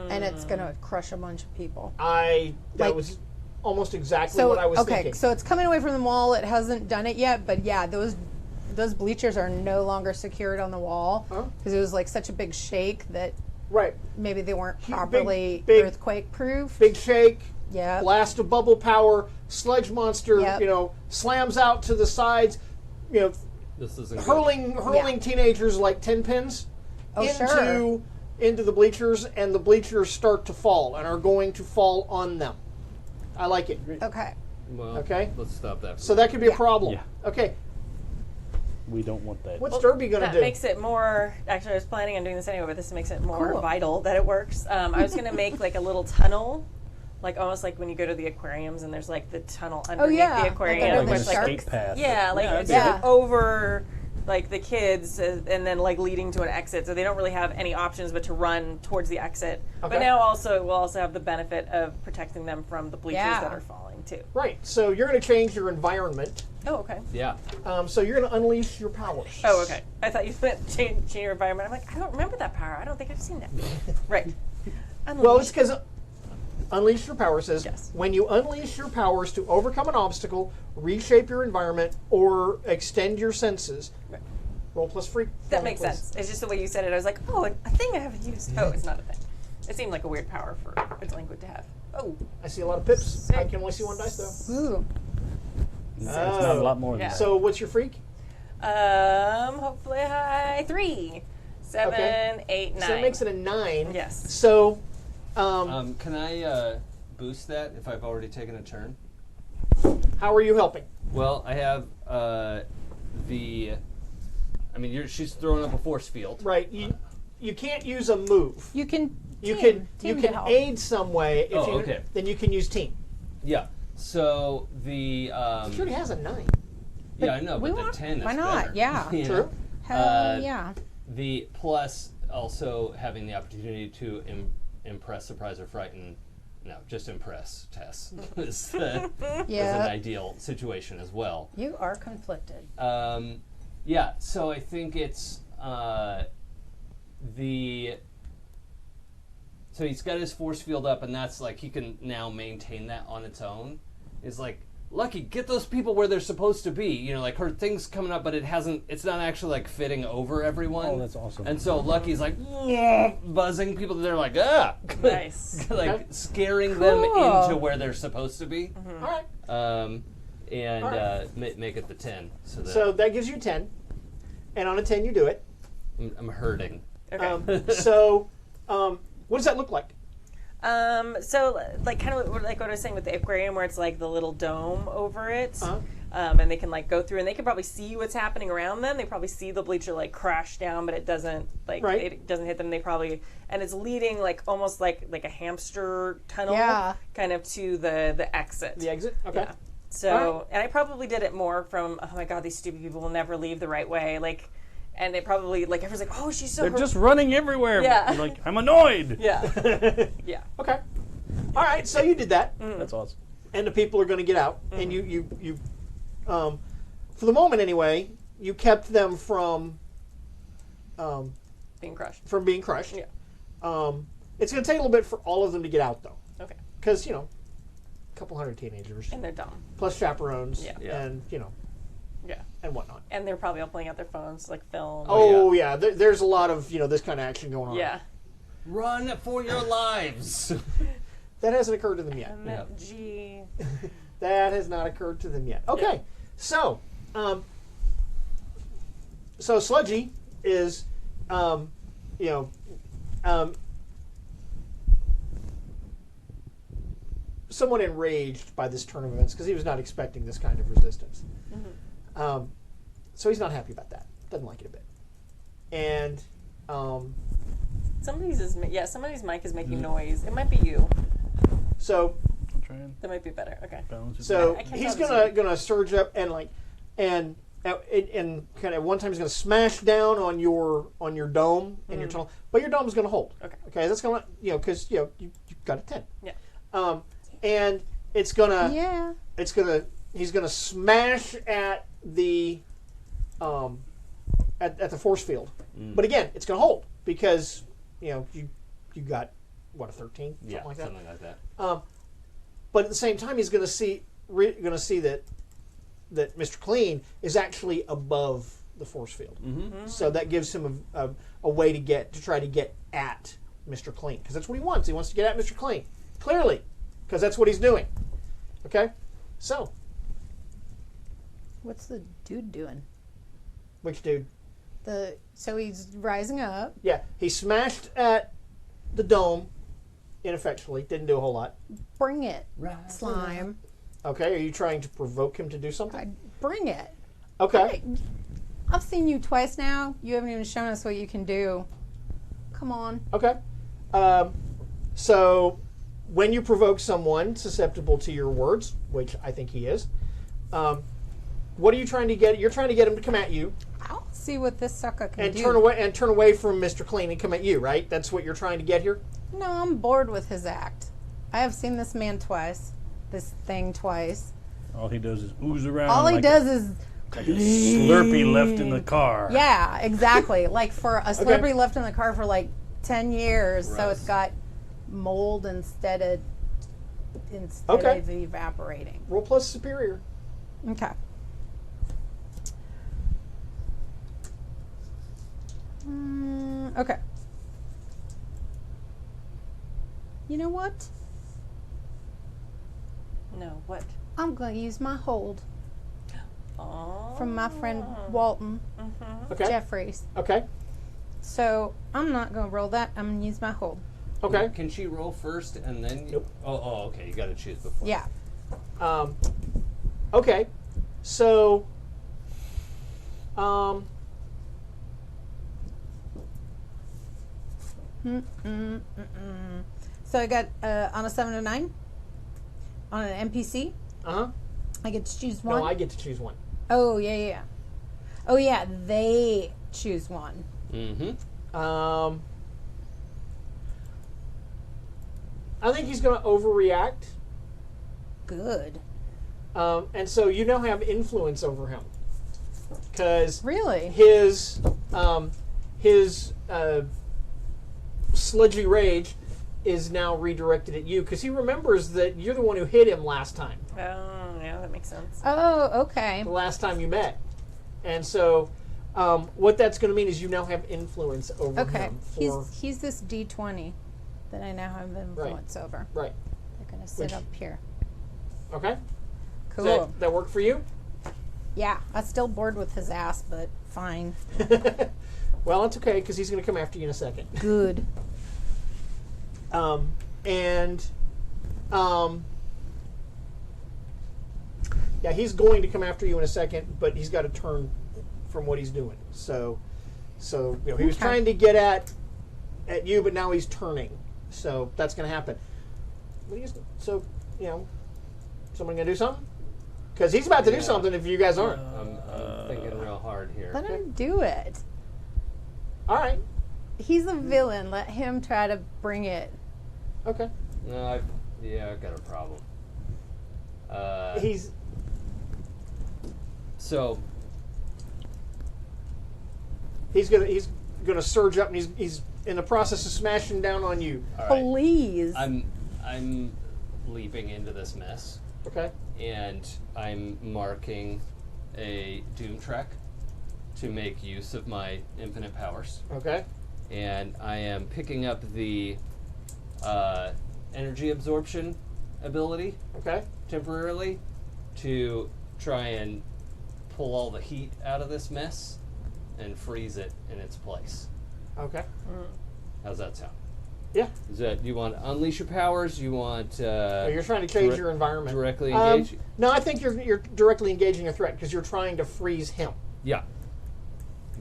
and it's gonna crush a bunch of people. That like- was almost exactly So what I was okay, thinking. so it's coming away from the wall. It hasn't done it yet, but yeah, those bleachers are no longer secured on the wall Huh? because it was like such a big shake that Right. maybe they weren't Big- properly big- earthquake proof. Big shake. Yeah. Blast of bubble power. Sludge monster. Yep. Slams out to the sides. This isn't good. hurling teenagers like 10 pins Oh, sure. into the bleachers, and the bleachers start to fall and are going to fall on them. I like it. Okay. Well, Okay. let's stop that. So that could be a Yeah. problem. Yeah. Okay. We don't want that. What's Derby going to That do? makes it more. Actually, I was planning on doing this anyway, but this makes it more Cool. vital that it works. I was going to make like a little tunnel, like almost like when you go to the aquariums and there's like the tunnel underneath yeah, the like aquarium, under like the an it's like shark. escape path. yeah, like Yeah, it's yeah. like over like the kids, and then like leading to an exit, so they don't really have any options but to run towards the exit. Okay. But now also we'll also have the benefit of protecting them from the bleachers Yeah. that are falling too. Right. So you're going to change your environment. Oh, okay. Yeah. So you're going to unleash your powers. Oh, okay. I thought you meant change your environment. I'm like, I don't remember that power. I don't think I've seen that. Right. Well, it's because unleash your powers says Yes. when you unleash your powers to overcome an obstacle, reshape your environment, or extend your senses. Right. Roll plus free. That roll makes plus- sense. It's just the way you said it. I was like, oh, a thing I haven't used. Oh, it's not a thing. It seemed like a weird power for a delinquent to have. Oh, I see a lot of pips. I can only see one dice though. Ooh. It's not a lot more than Yeah. that. So what's your freak? hopefully high 3, 7, Okay. 8, 9. So that makes it a 9. Yes. So, Can I boost that if I've already taken a turn? how are you helping? Well, I have she's throwing up a force field. Right. You can't use a move. You can. You team can to help. aid some way. If Oh, okay. Then you can use team. Yeah. So the She already has a 9. yeah, I know, we but the want- 10 is why not? better. Yeah. You know? True. Hell yeah. The plus also having the opportunity to impress, surprise, or frighten. No, just impress Tess is an Yeah. ideal situation as well. You are conflicted. Yeah, so I think it's so he's got his force field up, and that's like he can now maintain that on its own. Is like, Lucky, get those people where they're supposed to be. You know, like her thing's coming up, but it's not actually like fitting over everyone. Oh, that's awesome. And so Lucky's like buzzing people. They're like, Nice. like scaring them Cool. into where they're supposed to be. All right. And All right. make it the 10. So that gives you 10. And on a 10, you do it. I'm hurting. Okay. What does that look like? So like kind of like what I was saying with the aquarium, where it's like the little dome over it, Uh-huh. and they can like go through and they can probably see what's happening around them. They probably see the bleacher like crash down, but it doesn't like Right. it doesn't hit them. They probably and it's leading like almost like a hamster tunnel, Yeah. kind of to the exit. The exit? Okay. Yeah. So All right. and I probably did it more from oh my god, these stupid people will never leave the right way, like. And it probably like everyone's like, oh, she's so. They're just running everywhere. Yeah. You're like, I'm annoyed. Yeah. Yeah. Okay. All right, so you did that. That's awesome. And the people are going to get out. And you for the moment anyway, you kept them from Being crushed. being crushed. Yeah. It's going to take a little bit for all of them to get out, though. Okay. Because, a couple hundred teenagers, And they're dumb. plus chaperones, Yeah. Yeah. and, Yeah. and whatnot. And they're probably all pulling out their phones, like film. Oh, yeah. There's a lot of, this kind of action going on. Yeah. Run for your lives. That hasn't occurred to them yet. MFG. That has not occurred to them yet. Okay, so Sludgy is, somewhat enraged by this turn of events because he was not expecting this kind of resistance. So he's not happy about that. Doesn't like it a bit. And Somebody's mic is making noise. It might be you. so I'm trying That might be better. Okay. to balance it. So I can't he's tell gonna surge up and kind of one time he's gonna smash down on your dome and your tunnel, but your dome's gonna hold. Okay. Okay, that's gonna because you've got a 10. Yeah. And it's gonna Yeah. he's gonna smash at the at the force field, but again it's gonna hold because you got what, a 13, something Yeah, like that. something like that. But at the same time, he's going to see that Mr. Clean is actually above the force field. Mm-hmm. So that gives him a way to try to get at Mr. Clean because that's what he wants. He wants to get at Mr. Clean clearly because that's what he's doing. Okay, so What's the dude doing? which dude? So he's rising up. Yeah, he smashed at the dome ineffectually. Didn't do a whole lot. Bring it, slime. Okay, are you trying to provoke him to do something? Bring it. Okay. I've seen you twice now. You haven't even shown us what you can do. Come on. Okay. So when you provoke someone susceptible to your words, which I think he is, what are you trying to get? You're trying to get him to come at you I'll see what this sucker can and do. turn away from Mr. Clean and come at you, right? That's what you're trying to get here? No, I'm bored with his act. I have seen this man twice. This thing twice. All he does is ooze around. All he like does is like a Slurpee left in the car. yeah, exactly. Like for a celebrity left in the car for like 10 years, so Gross. it's got mold instead of Okay. evaporating. Roll plus superior. Okay. Okay. You know what? No. What? I'm going to use my hold Oh. from my friend Walton Okay. Jeffries. Okay. So I'm not going to roll that. I'm going to use my hold. Okay. Can she roll first and then? Nope. Oh, okay. You got to choose before. Yeah. Okay. So, So I got on a 7 to 9 on an NPC. uh-huh. I get to choose one. No, I get to choose one. Oh yeah. Oh yeah, they choose one. Mm-hmm. I think he's going to overreact. Good. And so you now have influence over him. Because Really? his sludgy rage is now redirected at you because he remembers that you're the one who hit him last time, Oh, yeah, that makes sense. Oh, okay. the last time you met. And so what that's going to mean is you now have influence over Okay. him. For, He's this D20 that I now have influence over. right. They're gonna sit Which- up here. Okay? Cool. Does that work for you? Yeah, I'm still bored with his ass, but fine. Well, it's okay because he's going to come after you in a second. Good. Yeah, he's going to come after you in a second, but he's got to turn from what he's doing. So he was Okay. trying to get at you, but now he's turning. So that's going to happen. Someone going to do something? Because he's about to do Yeah. something if you guys aren't. I'm thinking real hard here. Let him do it. All right. He's a villain. Let him try to bring it. Okay. No, I've got a problem. He's So gonna surge up, and he's in the process of smashing down on you. all right, Please. I'm leaping into this mess, Okay. and I'm marking a doom track to make use of my infinite powers, Okay. and I am picking up the energy absorption ability Okay. temporarily to try and pull all the heat out of this mess and freeze it in its place. Okay. How's that sound? Yeah. Is that you want to unleash your powers? You want You're trying to change your environment. directly engage? No, I think you're directly engaging a threat because you're trying to freeze him. Yeah.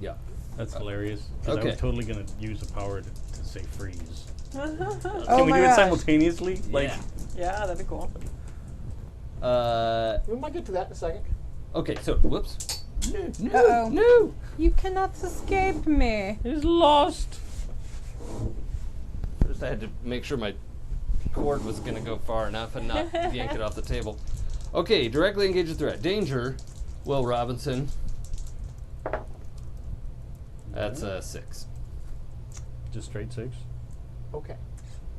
Yeah. That's hilarious. 'Cause I okay. was totally going to use the power to say freeze. Oh Can we my do it gosh. simultaneously? Like, Yeah. Yeah, that'd be cool. We might get to that in a second. Okay, so whoops. Uh-oh. No. You cannot escape me. he's lost. First I had to make sure my cord was going to go far enough and not yank it off the table. Okay, directly engage a threat. Danger, Will Robinson. That's a 6. Just straight 6. Okay.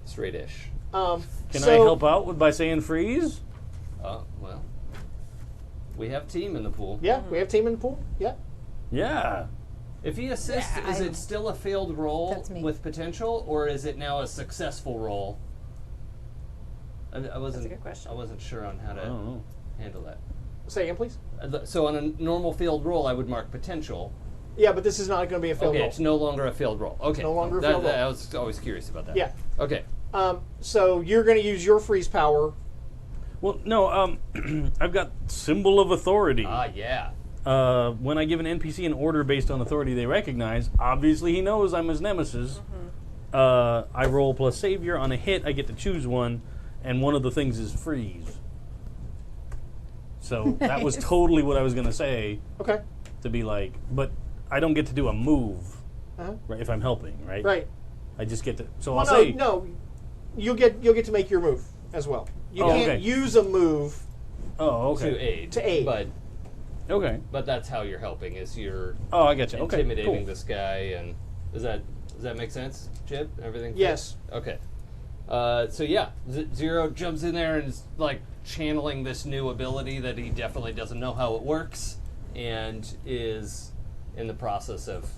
Straight-ish. Can I help out by saying freeze? Well. We have team in the pool. Yeah, we have team in the pool. Yeah. Yeah. If he assists, Yeah, is it still a failed roll That's me. with potential, or is it now a successful roll? I wasn't. a good question. I wasn't sure on how I to don't know. handle that. Say again, please. So on a normal failed roll, I would mark potential. Yeah, but this is not going to be a failed Okay, roll. it's no longer a failed roll. Okay, No longer a That- failed roll. I was always curious about that. Yeah. Okay. So you're going to use your freeze power. Well, no, I've got symbol of authority. Ah, yeah. When I give an NPC an order based on authority they recognize, obviously he knows I'm his nemesis. I roll plus savior. On a hit, I get to choose one, and one of the things is freeze. So that was totally what I was going to say, Okay. to be like, but I don't get to do a move Uh-huh. right, if I'm helping, right? Right. I just get to. So Well, I'll say. no. You'll get to make your move as well. You Oh, can't okay. use a move. Oh, okay. To aid. To aid. Okay. But that's how you're helping. Is you're Oh, I get you. Okay. intimidating Cool. this guy, and does that make sense, Chip? Everything? fit? Yes. Okay. So yeah, Zero jumps in there and is like channeling this new ability that he definitely doesn't know how it works, and is in the process of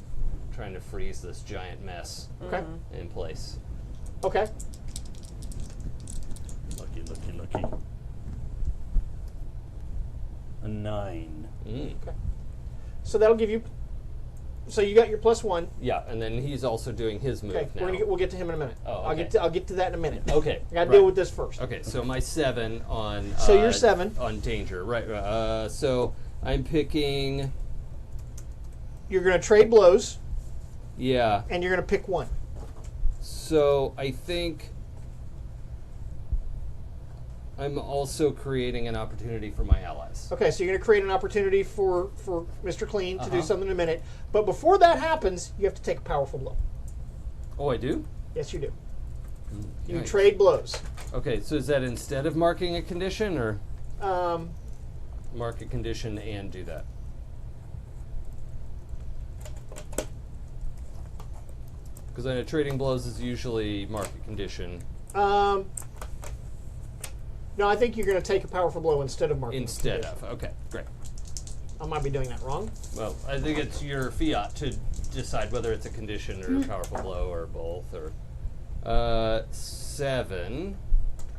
trying to freeze this giant mess Okay. in place. Okay. Lucky. A 9. So that'll give you. So you got your +1. Yeah, and then he's also doing his move Okay. now. We'll get to him in a minute. Oh, I'll okay. get to that in a minute. Okay. I got to right. deal with this first. Okay, so my 7 on. So you're 7. on danger, right? So I'm picking. You're going to trade blows, Yeah. and you're going to pick one. So I think I'm also creating an opportunity for my allies. Okay, so you're going to create an opportunity for Mr. Clean to do Uh-huh. something in a minute. But before that happens, you have to take a powerful blow. Oh, I do? Yes, you do. You Yikes. trade blows. Okay, so is that instead of marking a condition, or Um, mark a condition and do that? Because I know trading blows is usually mark a condition no, I think you're going to take a powerful blow instead of marking. instead the of. Okay, great. I might be doing that wrong. Well, I think it's your fiat to decide whether it's a condition or a powerful blow or both. Or 7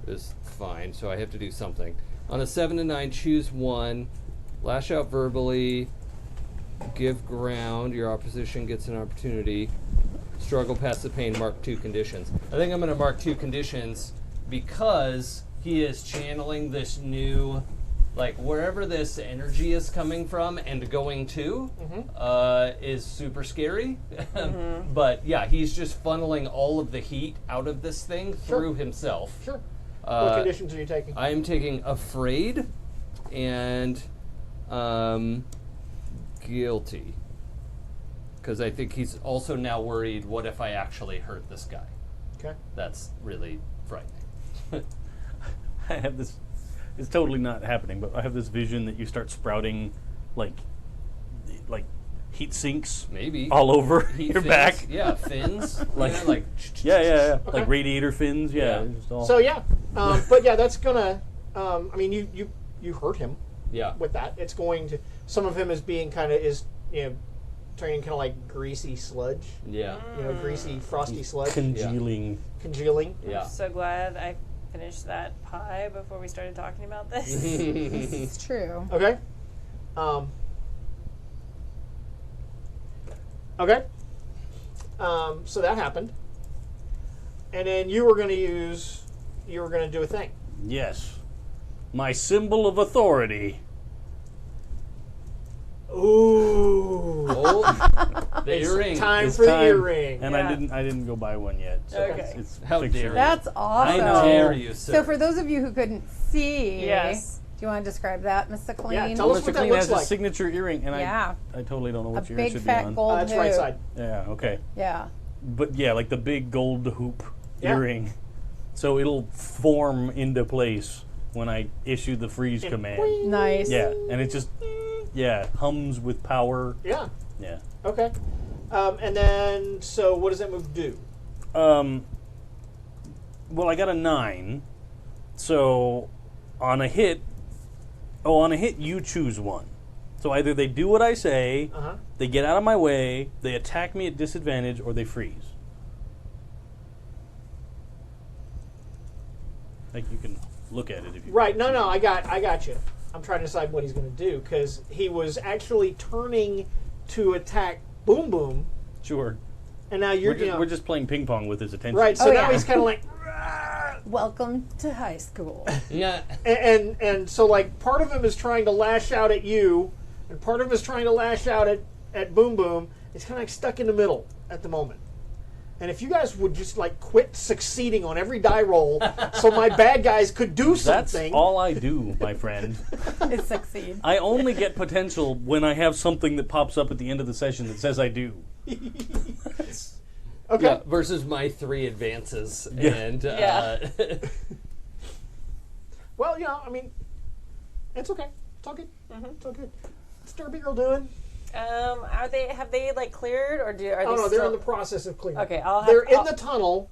is fine, so I have to do something. On a 7 to 9, choose one. Lash out verbally. Give ground. Your opposition gets an opportunity. Struggle past the pain. Mark 2 conditions. I think I'm going to mark 2 conditions because he is channeling this new, like wherever this energy is coming from and going to, is super scary. But yeah, he's just funneling all of the heat out of this thing through himself. Sure. What conditions are you taking? I am taking afraid and guilty. Because I think he's also now worried, what if I actually hurt this guy? Okay. That's really frightening. I have this. It's totally not happening, but I have this vision that you start sprouting, like heat sinks Maybe. all over Heat your fins, back. Yeah, fins. Like- yeah, like Yeah. Like radiator fins. Yeah. Yeah. Just all- So yeah, but yeah, that's gonna. I mean, you hurt him yeah. with that. It's going to. Some of him is being kind of turning kind of like greasy sludge. Yeah. Greasy frosty sludge, congealing. congealing. Yeah. I'm so glad I finished that pie before we started talking about this. It's true. Okay. Okay. So that happened, and then you were going to do a thing. Yes. My symbol of authority. Ooh. Oh, the earring. Time It's for the time, earring. And Yeah. I didn't go buy one yet. So Okay. it's How dare fictional. you. That's awesome. know. Dare you, sir. So for those of you who couldn't see, Yes. do you want to describe that, Mr. Clean? Yeah, tell us Mr. what that Clean looks has like. a signature earring, and Yeah. I totally don't know A what ear it big should be fat on. gold That's hoop. right side. Yeah, okay. Yeah. But yeah, like the big gold hoop Yeah. earring. So it'll form into place when I issue the freeze command. Nice. Yeah, and it just hums with power. Yeah. Yeah. Okay. And then, so what does that move do? Well, I got a 9. So on a hit, you choose one. So either they do what I say, Uh huh. they get out of my way, they attack me at disadvantage, or they freeze. Like you can look at it if you Right. No, I got you. I'm trying to decide what he's going to do because he was actually turning to attack Boom Boom, Sure. and now you're We're just playing ping pong with his attention. right. So Oh, now yeah. he's kind of like, Welcome to high school. Yeah. and so like part of him is trying to lash out at you, and part of him is trying to lash out at Boom Boom. It's kind of like stuck in the middle at the moment. And if you guys would just like quit succeeding on every die roll, so my bad guys could do That's something. all I do, my friend. It succeed. I only get potential when I have something that pops up at the end of the session that says I do. Okay. Yeah, versus my 3 advances. Yeah. And Yeah. Well, I mean, it's okay. It's all good. It's all good. What's Derby Girl doing? Have they like cleared or are they Oh no, still? they're in the process of clearing. Okay, I'll have. They're in I'll- the tunnel.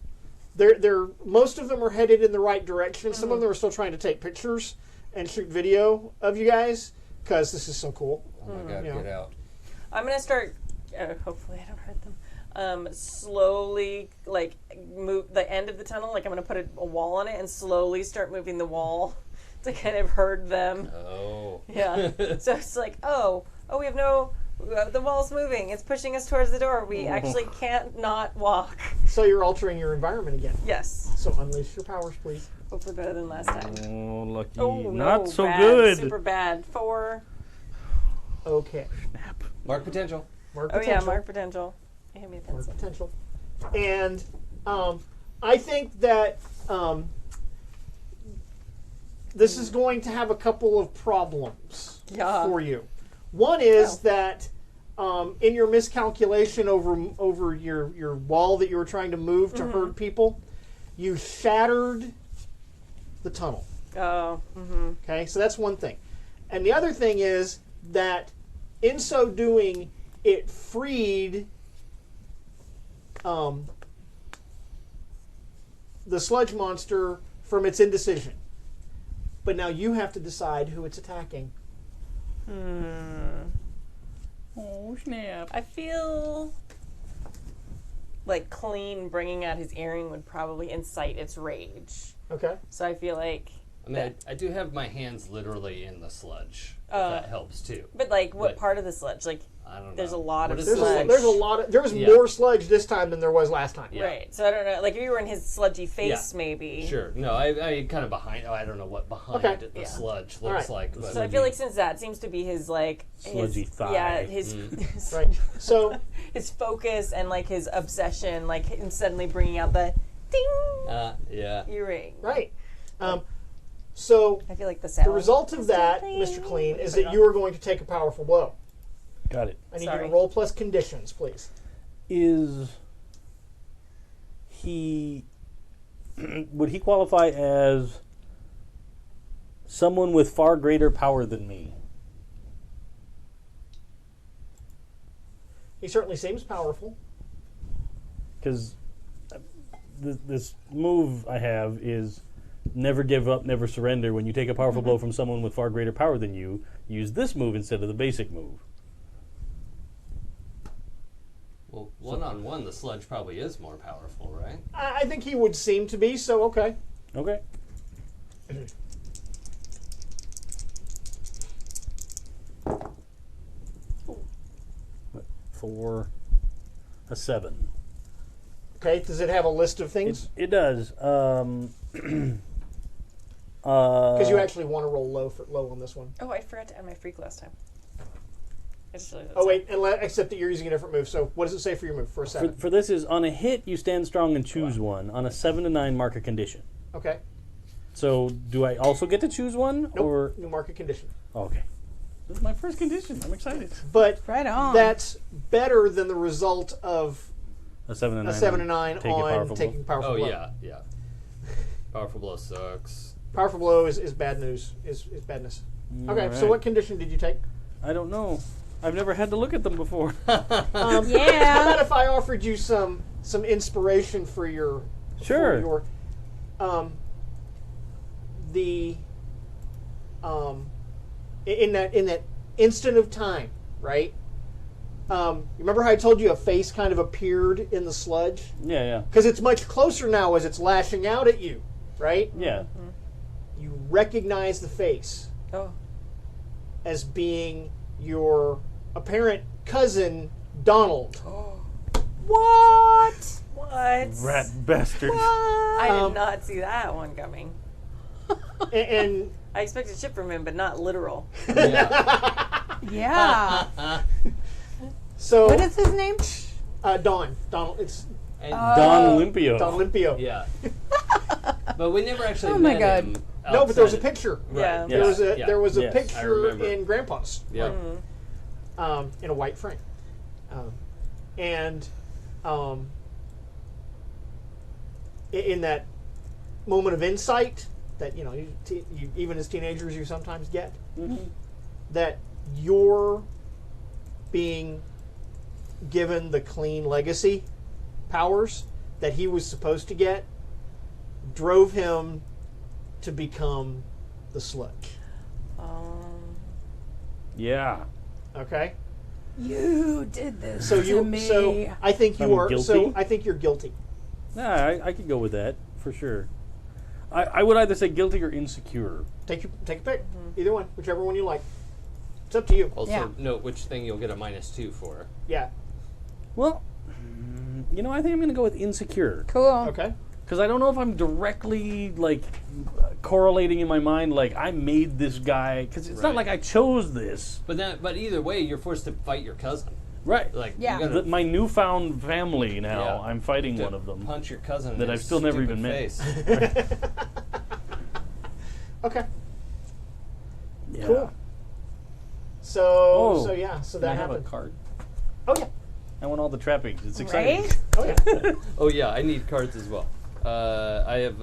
They're most of them are headed in the right direction. Some of them are still trying to take pictures and shoot video of you guys because this is so cool. Oh my god, Yeah. get out. I'm gonna start. Hopefully, I don't hurt them. Slowly, like move the end of the tunnel. Like I'm gonna put a wall on it and slowly start moving the wall to kind of herd them. Oh. Yeah. So it's like, oh, we have no. The wall's moving. It's pushing us towards the door. We actually can't not walk. So you're altering your environment again. Yes. So unleash your powers, please. Hopefully better than last time. Oh, lucky. Oh no, Not so bad, good. Super bad. 4. Okay. Mark potential. Mark Oh potential. yeah, mark potential. Hand me the Mark pencil. potential. And I think that this is going to have a couple of problems for you. One is that in your miscalculation over your wall that you were trying to move to herd people, you shattered the tunnel. Oh. Okay, so that's one thing. And the other thing is that in so doing, it freed the sludge monster from its indecision. But now you have to decide who it's attacking. Oh, snap. I feel like Clean bringing out his earring would probably incite its rage. Okay. So I feel like. I mean, I do have my hands literally in the sludge. If that helps too. But like, what But- part of the sludge? Like, I don't know. there's a lot What of is sludge. There was Yeah. more sludge this time than there was last time. Yeah. Right. So I don't know. Like, if you were in his sludgy face, Yeah. maybe. Sure. No, I kind of behind. Oh, I don't know what behind Okay. the Yeah. sludge All looks right. like. But So I feel like since that seems to be his like Sludgy his, thigh. yeah, his Right. So his focus and like his obsession, like him suddenly bringing out the ding yeah. earring. right. So I feel like the sound. the result of that, Mr. Clean, is that you are going to take a powerful blow. Got it. I need you Sorry. to roll plus conditions, please. Is he... would he qualify as someone with far greater power than me? He certainly seems powerful. Because this move I have is never give up, never surrender. When you take a powerful blow from someone with far greater power than you, use this move instead of the basic move. Well, one-on-one, the sludge probably is more powerful, right? I think he would seem to be, so okay. Okay. For a 7. Okay, does it have a list of things? It does. Because you actually want to roll low on this one. Oh, I forgot to add my freak last time. I just realized Oh, that's wait, except that you're using a different move. So what does it say for your move? For a 7. For this is on a hit you stand strong and choose one. On a 7 to 9 mark a condition. Okay. So do I also get to choose one? Nope. Or New market condition. okay. This is my first condition. I'm excited. But Right on. that's better than the result of A 7 to 9. a 7 to 9 take a on powerful taking blow. powerful Oh, blow. yeah. Powerful blow sucks. Powerful blow is bad news. Is badness. Okay, so right. what condition did you take? I don't know. I've never had to look at them before. How yeah. about if I offered you some inspiration for your Sure. for your the in that instant of time, right? You remember how I told you a face kind of appeared in the sludge? Yeah. Because it's much closer now as it's lashing out at you, right? Yeah. You recognize the face Oh. as being your apparent cousin, Donald. What? What? Rat bastard. I did not see that one coming. And I expected shit from him, but not literal. Yeah. Yeah. so What is his name? Donald. It's And Don Olympio. Don Olympio. yeah. But we never actually Oh my met God. him. No, but there was a outside- picture. Yeah. Right. There was a Yeah. there was a Yes, I picture remember. in Grandpa's Yeah. in a white frame, and in that moment of insight that you even as teenagers you sometimes get, that you're being given the clean legacy powers that he was supposed to get, drove him to become the sludge. Yeah. Okay, You did this so to me. so I think you I'm are. guilty? So I think you're guilty. Yeah, I could go with that for sure. I would either say guilty or insecure. Take a pick, either one, whichever one you like. It's up to you. Also, Yeah. note which thing you'll get a -2 for. Yeah. Well, I think I'm going to go with insecure. Cool. Okay. Because I don't know if I'm directly, correlating in my mind like I made this guy because it's not Right. like I chose this. But either way, you're forced to fight your cousin. Right. Like Yeah. you gotta My newfound family now. Yeah. I'm fighting to one of them. punch your cousin that in I've his still never stupid even met. face. Okay. Yeah. Cool. So Oh. so Can that I have a happened. card? Oh yeah. I want all the trappings. It's exciting. Right? Oh yeah. Oh yeah, I need cards as well. I have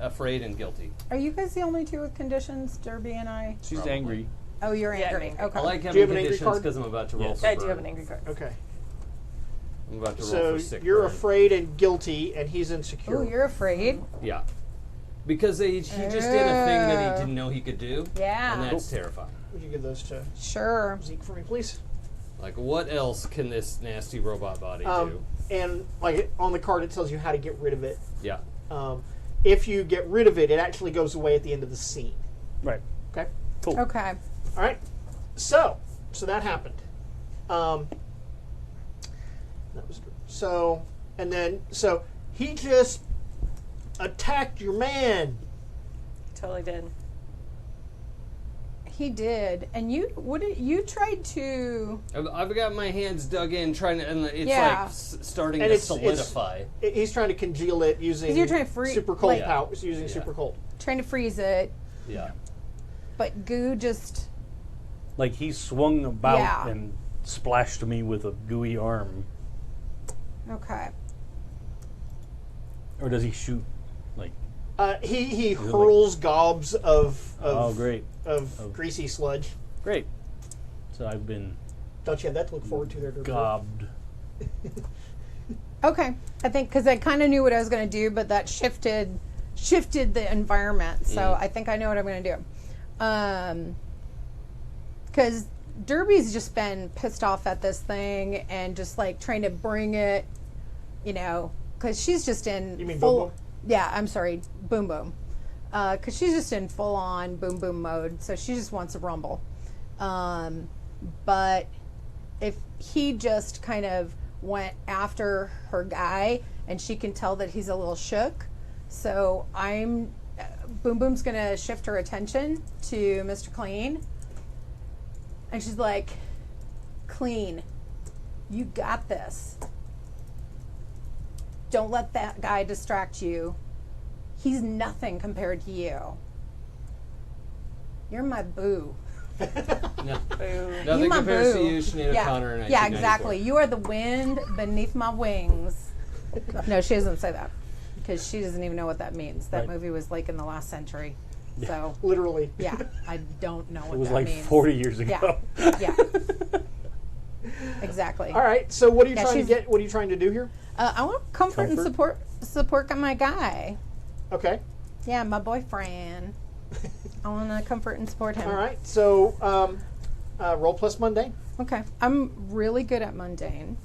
afraid and guilty. Are you guys the only two with conditions, Derby and I? She's Probably. angry. Oh, you're Yeah, angry. I'm angry. Okay. I like you having have an angry conditions card? because I'm about to roll. Yes. For I do have burn. an angry card. Okay. I'm about to roll So for sick. you're burn. afraid and guilty, and he's insecure. Oh, you're afraid. Yeah. Because he just did a thing that he didn't know he could do. Yeah. And that's terrifying. Would you give those to Sure. Zeke for me, please? Like, what else can this nasty robot body do? And like on the card, it tells you how to get rid of it. Yeah. If you get rid of it, it actually goes away at the end of the scene. Right. Okay. Cool. Okay. All right. So that happened. That was so he just attacked your man. Totally did. He did, and you tried to? I've got my hands dug in trying to, and it's Yeah. like starting And to it's- solidify. He's trying to congeal it using 'Cause you're trying to free- super cold like- power. Using Yeah. super cold. Trying to freeze it, Yeah. but goo just Like he swung about Yeah. and splashed me with a gooey arm. okay. Or does he shoot? Like, He hurls gobs of oh, great. of greasy sludge. Great. So I've been Don't you have that to look forward to there? Derby? gobbed. Okay, I think because I kind of knew what I was going to do, but that shifted the environment. So I think I know what I'm going to do. Because Derby's just been pissed off at this thing and just like trying to bring it, because she's just in You mean full. Boom Boom? Yeah, I'm sorry, Boom Boom. Because she's just in full on Boom Boom mode, so she just wants a rumble. But if he just kind of went after her guy, and she can tell that he's a little shook, so Boom Boom's gonna shift her attention to Mr. Clean, and she's like, "Clean, you got this. Don't let that guy distract you. He's nothing compared to you. You're my boo." No, Boo. nothing You my compares boo. to you, Sinead yeah. O'Connor, in Yeah, 1994. exactly. You are the wind beneath my wings. No, she doesn't say that because she doesn't even know what that means. That Right. movie was like in the last century. So, Literally. yeah, I don't know what It was that like means. 40 years ago. Yeah. Yeah. Exactly. All right. So what are you Yeah, trying to she's- get? What are you trying to do here? I want comfort and Comfort? support my guy. Okay. Yeah, my boyfriend. I want to comfort and support him. All right. So roll plus mundane. Okay. I'm really good at mundane.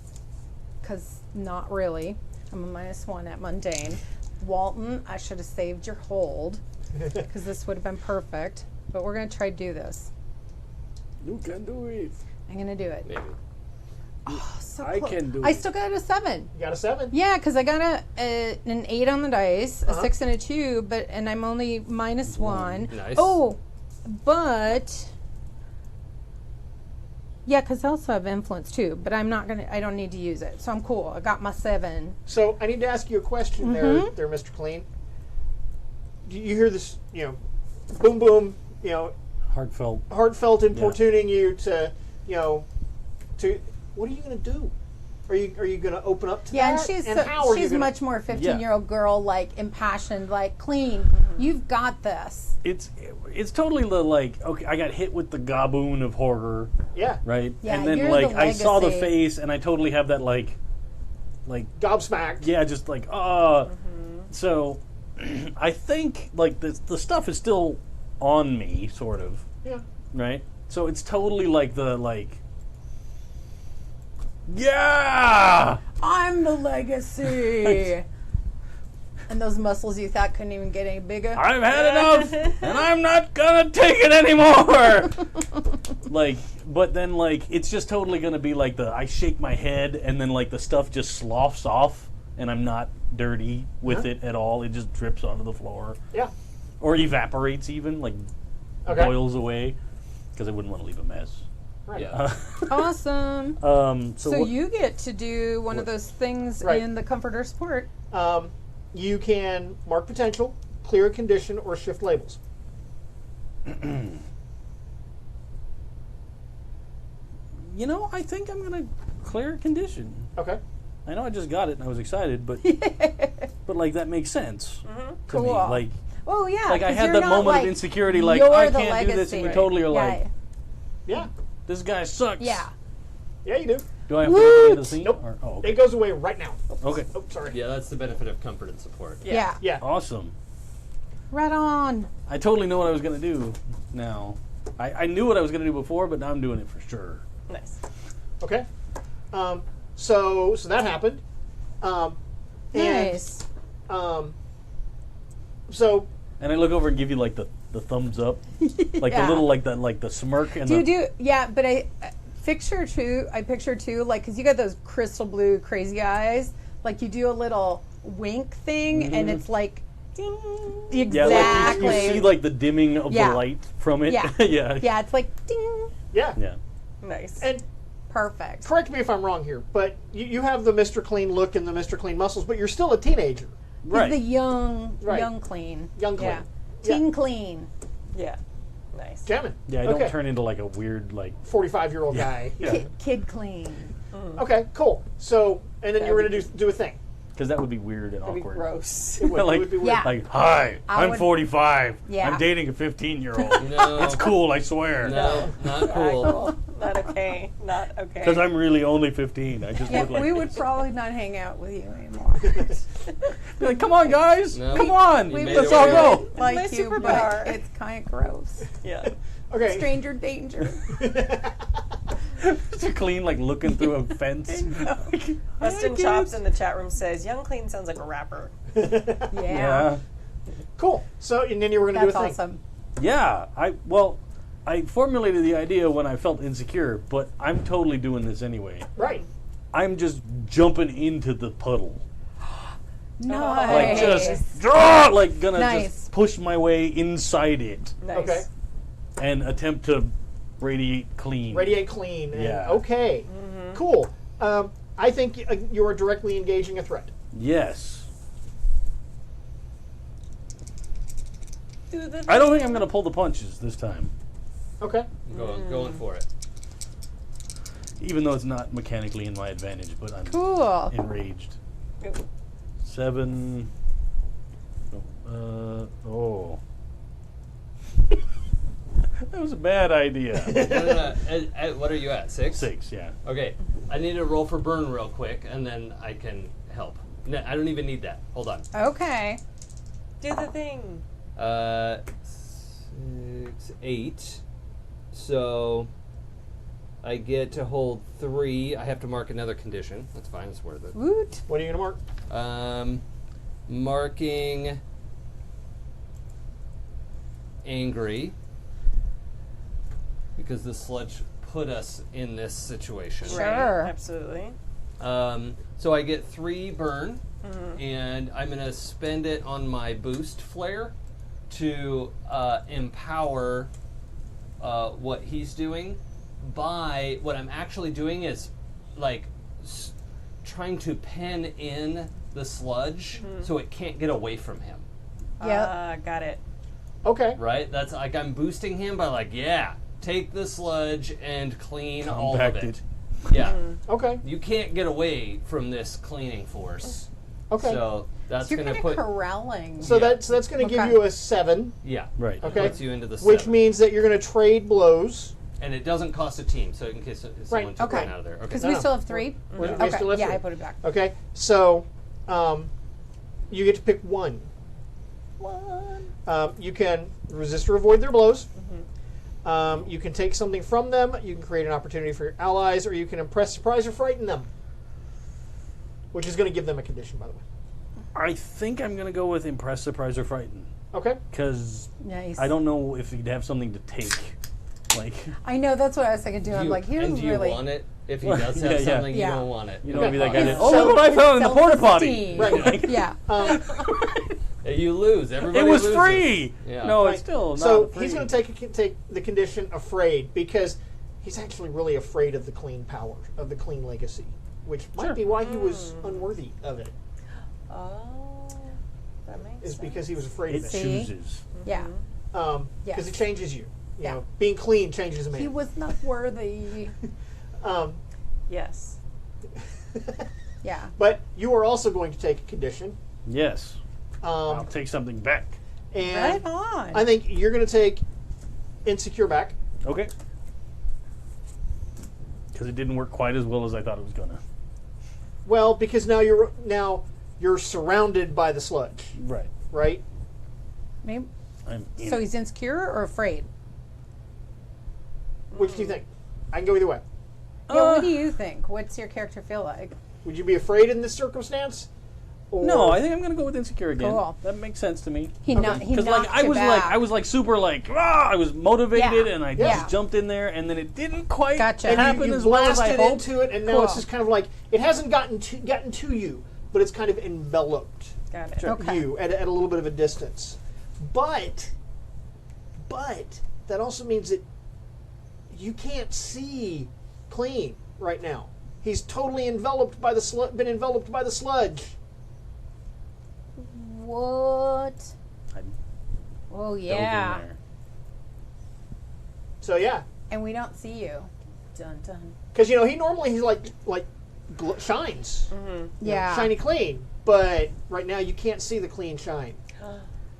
Because not really. I'm a -1 at mundane. Walton, I should have saved your hold. Because this would have been perfect. But we're going to try to do this. You can do it. I'm going to do it. Maybe. So I close. can do I it. still got a 7. You got a 7. Yeah, because I got an 8 on the dice, a Uh-huh. 6 and a 2, and I'm only -1. Nice. Oh, but yeah, because I also have influence too. But I don't need to use it, so I'm cool. I got my 7. So I need to ask you a question Mm-hmm. there, Mr. Clean. Do you hear this? Boom, boom. Heartfelt. Heartfelt importuning you to, to. What are you going to do? Are you going to open up to Yeah, that? and how are you she's gonna, much more 15-year-old girl, like impassioned, like clean. You've got this. It's totally the like, okay, I got hit with the gaboon of horror, Yeah. right? Yeah, and then you're like the I saw the legacy. face and I totally have that like Gobsmacked. yeah, just like so I think like the stuff is still on me, sort of, Yeah. right? So it's totally like the like yeah. I'm the legacy. And those muscles you thought couldn't even get any bigger. I've had enough, and I'm not gonna take it anymore. Like, but then like it's just totally gonna be like I shake my head, and then like the stuff just sloughs off, and I'm not dirty with it at all. It just drips onto the floor. Yeah. or evaporates even, like Okay. boils away, because I wouldn't want to leave a mess. Right. Yeah. Awesome. So So what- you get to do one of those things Right. in the comforter support. You can mark potential, clear a condition, or shift labels. you know, I think I'm gonna clear a condition. Okay. I know I just got it and I was excited, but but like that makes sense to me. Cool. Like Oh yeah. I 'cause had you're that not, moment like, of insecurity, like you're I the can't do this, and we legacy. totally are Yeah. like, Yeah. this guy sucks. Yeah. Yeah, you do. Do I have to look at the Woot! scene? Nope. Or, oh, okay. It goes away right now. Okay. Oh, sorry. Yeah, that's the benefit of comfort and support. Yeah. Yeah. Awesome. Right on. I totally know what I was gonna do now. I knew what I was gonna do before, but now I'm doing it for sure. Nice. Okay. So that happened. And, Nice. So And I look over and give you like the thumbs up, like Yeah. the little like the smirk and Do you the do? Yeah, but I picture too, like, because you got those crystal blue crazy eyes. Like you do a little wink thing, and it's like, ding. yeah, Exactly. like you see like the dimming of Yeah. the light from it. Yeah. yeah, Yeah, it's like ding. yeah. yeah. Nice. And Perfect. correct me if I'm wrong here, but you have the Mr. Clean look and the Mr. Clean muscles, but you're still a teenager. Right. The young, Right. young clean. Young clean. Yeah. Yeah. Teen clean. Yeah. Nice. Jamming. Yeah, I don't Okay. turn into like a weird like 45-year-old guy. Yeah. Kid clean. Okay, cool. So, and then you were going to do a thing. because that would be weird and That'd be awkward. gross. It would, Like- it would be weird. Yeah. Like, hi, I I'm would- 45. Yeah. I'm dating a 15-year-old. No. It's cool, I swear. No, not Not cool. cool. Not okay. Not okay. Because I'm really only 15. I just Yeah, look like we would this. probably not hang out with you anymore. Be like, come on, guys. No. Come on. We made Let's it all work. go. like My you, superpower. but it's kind of gross. Yeah. Okay. Stranger danger. Mr. Clean, like, looking through a fence. Weston Chops in the chat room says, "Young Clean sounds like a rapper." Yeah. Yeah. Cool. So, and then you were going to do That's a thing. awesome. Yeah. I formulated the idea when I felt insecure, but I'm totally doing this anyway. Right. I'm just jumping into the puddle. Nice. Like, just, like, gonna Nice. just push my way inside it Nice. Okay. and attempt to radiate clean. Radiate clean. And, Yeah. Okay. Cool. I think you are directly engaging a threat. Yes. Do the I don't think I'm going to pull the punches this time, Okay. Going for it. even though it's not mechanically in my advantage, but I'm Cool. enraged. Ooh. 7. Oh. That was a bad idea. No. What are you at? 6? 6, yeah. Okay. I need to roll for burn real quick, and then I can help. No, I don't even need that. Hold on. Okay. Do the thing. 6, 8. So I get to hold 3. I have to mark another condition. That's fine. It's worth it. Woot. What are you going to mark? Marking angry because the sludge put us in this situation. Sure. Absolutely. So I get 3 burn, and I'm going to spend it on my boost flare to empower what he's doing. By what I'm actually doing is like trying to pen in the sludge so it can't get away from him. Yep. Got it. Okay. Right? That's like I'm boosting him by like, yeah, take the sludge and clean all of Compact it. it. Yeah. Okay. You can't get away from this cleaning force. Okay. So that's So you're going to kind of put corralling. So Yeah. that's going to give Okay. you a 7, yeah. Right. It Okay. puts you into the which 7. means that you're going to trade blows. And it doesn't cost a team, so in case someone took Okay. one out of there. Okay. Because we still have 3. We Okay. still have Yeah, 3. I put it back. Okay. So you get to pick 1. You can resist or avoid their blows. You can take something from them. You can create an opportunity for your allies, or you can impress, surprise, or frighten them. Which is going to give them a condition, by the way. I think I'm going to go with impress, surprise, or frighten. Okay. Because Nice. I don't know if he'd have something to take. Like, I know, that's what I was thinking too. I'm like, he and doesn't do you really. want it? If he does have Yeah, yeah. something, Yeah. you don't want it. you don't want to be that guy Okay. that, oh, look what I found in the porta potty. Self-esteem. Right. Yeah. You lose. Everybody It was loses. free. Yeah. No, Right. it's still not So free. he's going to take the condition afraid because he's actually really afraid of the clean power, of the clean legacy, which might Sure. be why he was unworthy of it, Oh, that makes is sense. because he was afraid of It it. See? chooses. Yeah. Because Yes. it changes you. You Yeah. know, being clean changes a man. He was not worthy. Yes. Yeah. But you are also going to take a condition, Yes. I'll um, take something back. and Right on. I think you're going to take insecure back. Okay. Because it didn't work quite as well as I thought it was gonna. Well, because now you're surrounded by the sludge, Right. right? Maybe. I'm in So it. he's insecure or afraid? Which do you think? I can go either way. Yeah, what do you think? What's your character feel like? Would you be afraid in this circumstance? Or No, I think I'm gonna go with insecure again. Cool. That makes sense to me. He knocked Because like you I was like super like I was motivated Yeah. and I Yeah. just jumped in there and then it didn't quite Gotcha. and happen you as well as I blasted hoped. into it, and now it's Cool. just kind of like it hasn't gotten to you, but it's kind of enveloped Got it. Okay. you at a little bit of a distance. But that also means that you can't see clean right now. He's totally enveloped by the been enveloped by the sludge. What? I Oh dove in yeah. there. So yeah, And we don't see you. Dun dun. because he's like shines, you know, Yeah. shiny clean. But right now you can't see the clean shine.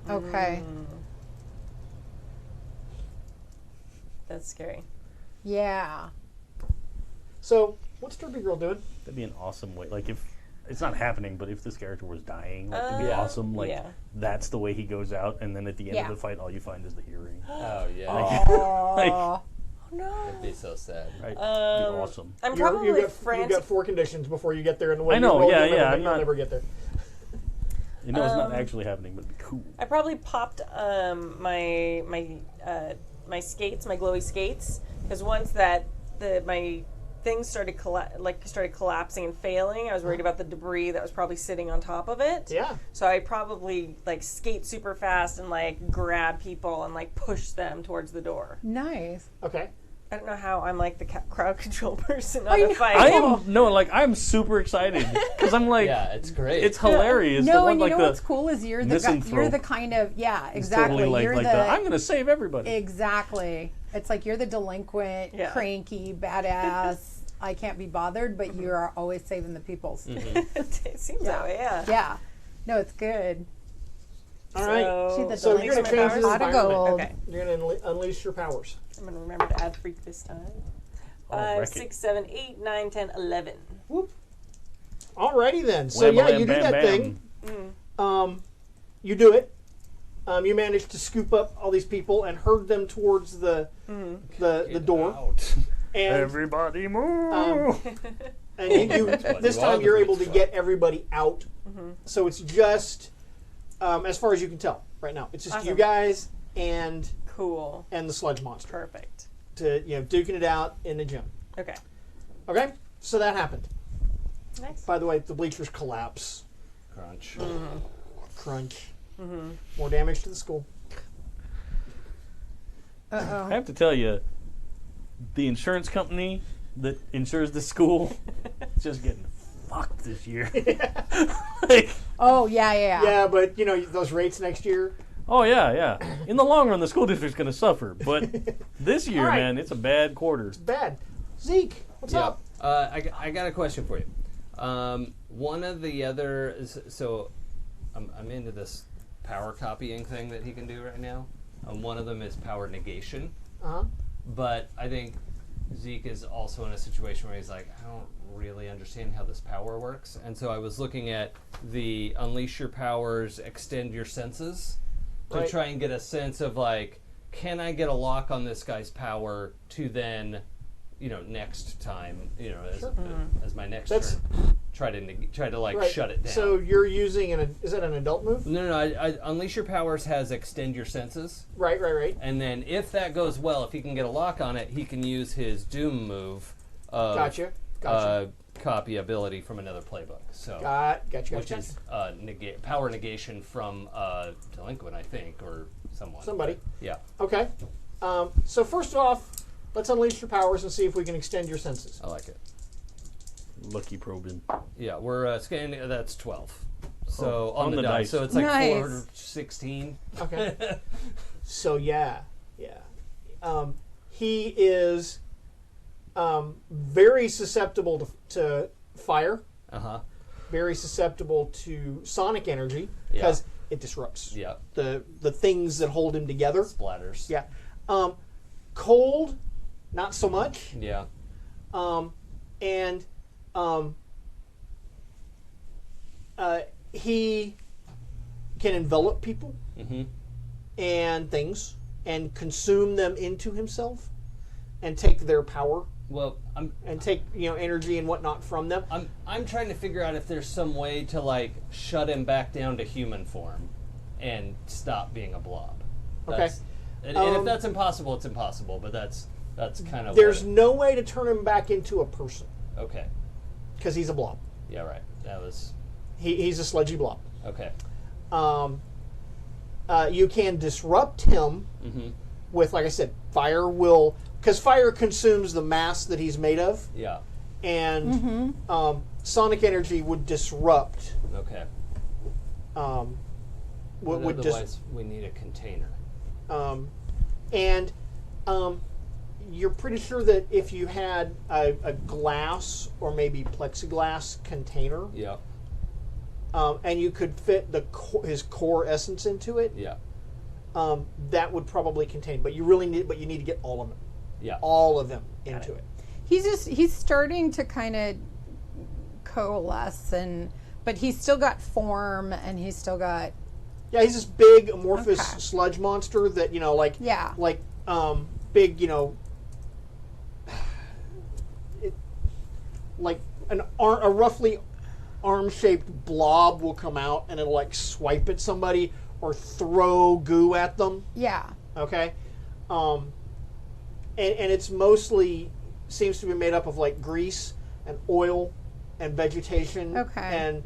Okay. That's scary. Yeah. So what's Derby Girl doing? That'd be an awesome way. Like if it's not happening, but if this character was dying, like, it'd be Yeah. awesome. Like Yeah. that's the way he goes out, and then at the end Yeah. of the fight, all you find is the earring. Oh yeah. Like, Oh. No. That'd be so sad. right? It'd be awesome. I'm You've probably got frantic. 4 conditions before you get there, and the way I know, you roll, yeah, you'll yeah, never, I'm you'll not- never get there. You know, it's not actually happening, but it'd be cool. I probably popped my skates, my glowy skates, because once my things started collapsing and failing, I was worried about the debris that was probably sitting on top of it. Yeah. So I probably like skate super fast and like grab people and like push them towards the door. Nice. Okay. I don't know how I'm like the crowd control person on a fight. I'm super excited because I'm like, Yeah, it's great. it's hilarious. No, the one, and you like know the what's cool is you're the guy, you're misanthrope the kind of is exactly. totally You're like the I'm gonna save everybody. exactly. It's like you're the delinquent, Yeah. cranky, badass. I can't be bothered, but you are always saving the peoples. It seems that way, yeah. Yeah. No, it's good. All right. See the So you're delinquent going to change the pot of environment. gold. Okay. You're going to unleash your powers. I'm going to remember to add freak this time. Oh, 5, wreck it. 6, 7, 8, 9, 10, 11. Alrighty then. So Wham, yeah, bam, you do bam, that bam. thing. You do it. You manage to scoop up all these people and herd them towards the door. Out. And Everybody move! and you this you are time the you're freak able to squad. get everybody out. So it's just as far as you can tell right now. It's just you Awesome. guys and Cool. the sludge monster Perfect. to duking it out in the gym. Okay. Okay, so that happened. Nice. By the way, the bleachers collapse. Crunch. Crunch. More damage to the school. Uh I have to tell you, the insurance company that insures the school is just getting fucked this year. Like, Oh yeah, yeah. Yeah, but those rates next year. oh yeah. In the long run, the school district's going to suffer, but this year, All right. man, it's a bad quarter. Bad. Zeke, what's Yeah. up? I got a question for you. One of the other, so I'm into this power copying thing that he can do right now. One of them is power negation, Uh-huh. but I think Zeke is also in a situation where he's like, I don't really understand how this power works, and so I was looking at the unleash your powers, extend your senses, to Right. try and get a sense of like, can I get a lock on this guy's power to then, next time, as my next That's- turn, try to like Right. shut it down. So you're using is that an adult move? no, I unleash your powers has extend your senses. Right. And then if that goes well, if he can get a lock on it, he can use his doom move of Gotcha. copy ability from another playbook. So Gotcha. which is power negation from delinquent, I think, or someone. Somebody. Yeah. Okay. So first off, let's unleash your powers and see if we can extend your senses. I like it. Lucky probing. Yeah, we're scanning. That's 12. So on on the the dice. dice. So it's like Nice. 4 or 16. Okay. So yeah. He is very susceptible to fire. Very susceptible to sonic energy because it disrupts Yeah. the things that hold him together. Splatters. Yeah. Cold, not so much. Yeah. And he can envelop people and things and consume them into himself and take their power Well, and take energy and whatnot from them. I'm trying to figure out if there's some way to like shut him back down to human form and stop being a blob. That's, and if that's impossible, it's impossible. But that's kind of There's no way to turn him back into a person okay. because he's a blob. Yeah, right. That was He's a sludgy blob. okay. You can disrupt him with, like I said, fire will, because fire consumes the mass that he's made of, Yeah. and sonic energy would disrupt. Okay. Would otherwise, we need a container. and you're pretty sure that if you had a glass or maybe plexiglass container, Yeah. and you could fit his core essence into it, Yeah. that would probably contain. But you need to get all of them. Yeah. All of them into it. He's starting to kind of coalesce, but he's still got form, and he's still got. Yeah, he's this big amorphous Okay. sludge monster that Yeah. like big like a roughly arm-shaped blob will come out and it'll like swipe at somebody or throw goo at them. Yeah. Okay, and it's mostly seems to be made up of like grease and oil and vegetation. Okay. And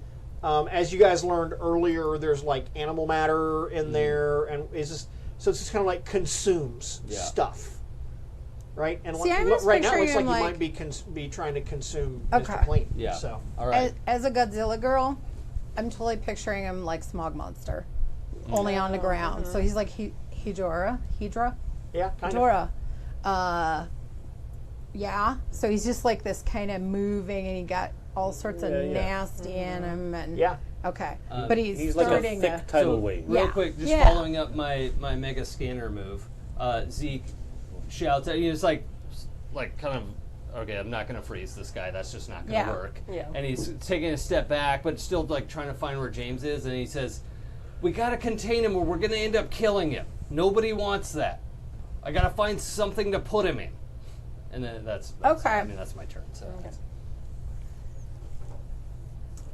as you guys learned earlier, there's like animal matter in there, and it's just kind of like consumes stuff, right? And See, I'm just right now it looks picturing like him you might be trying to consume Okay. Mr. Clean. Yeah. So All right. As a Godzilla girl, I'm totally picturing him like Smog Monster, only on the ground. So he's like Hydra. yeah, kind of. Ghidorah. Yeah. So he's just like this kind of moving, and he got all sorts of nasty in him, and Yeah. okay. But He's like a starting thick to. tidal wave. Real Yeah. quick, just Yeah. following up my mega scanner move. Zeke shouts at you. It's like kind of okay. I'm not going to freeze this guy. That's just not going to Yeah. work. Yeah. And he's taking a step back, but still like trying to find where James is. And he says, "We got to contain him, or we're going to end up killing him. Nobody wants that. I got to find something to put him in." And then that's Okay. I mean, that's my turn. So.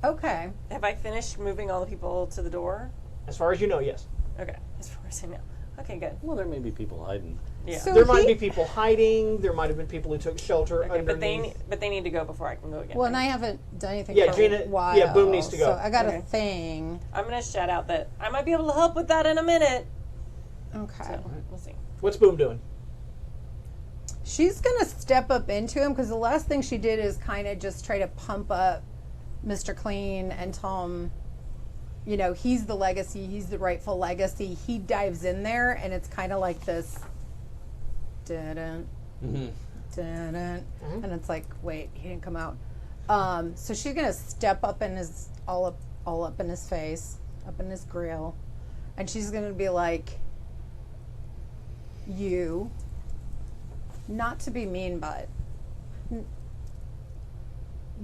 Okay. Have I finished moving all the people to the door? As far as you know, yes. Okay, as far as I know. Okay, good. Well, there may be people hiding. Yeah. So There might he- be people hiding. There might have been people who took shelter Okay, underneath. but they need to go before I can go again. Well, and right? I haven't done anything Yeah, for Gina- a while. yeah, Boom needs to go. So I got Okay. a thing. I'm gonna shout out that I might be able to help with that in a minute. Okay. So we'll see. What's Boom doing? She's going to step up into him because the last thing she did is kind of just try to pump up Mr. Clean and tell him, he's the legacy, he's the rightful legacy. He dives in there, and it's kind of like this. Dun-dun, dun-dun, and it's like, wait, he didn't come out. So she's going to step up in his, all up in his face, up in his grill, and she's going to be like, you. Not to be mean, but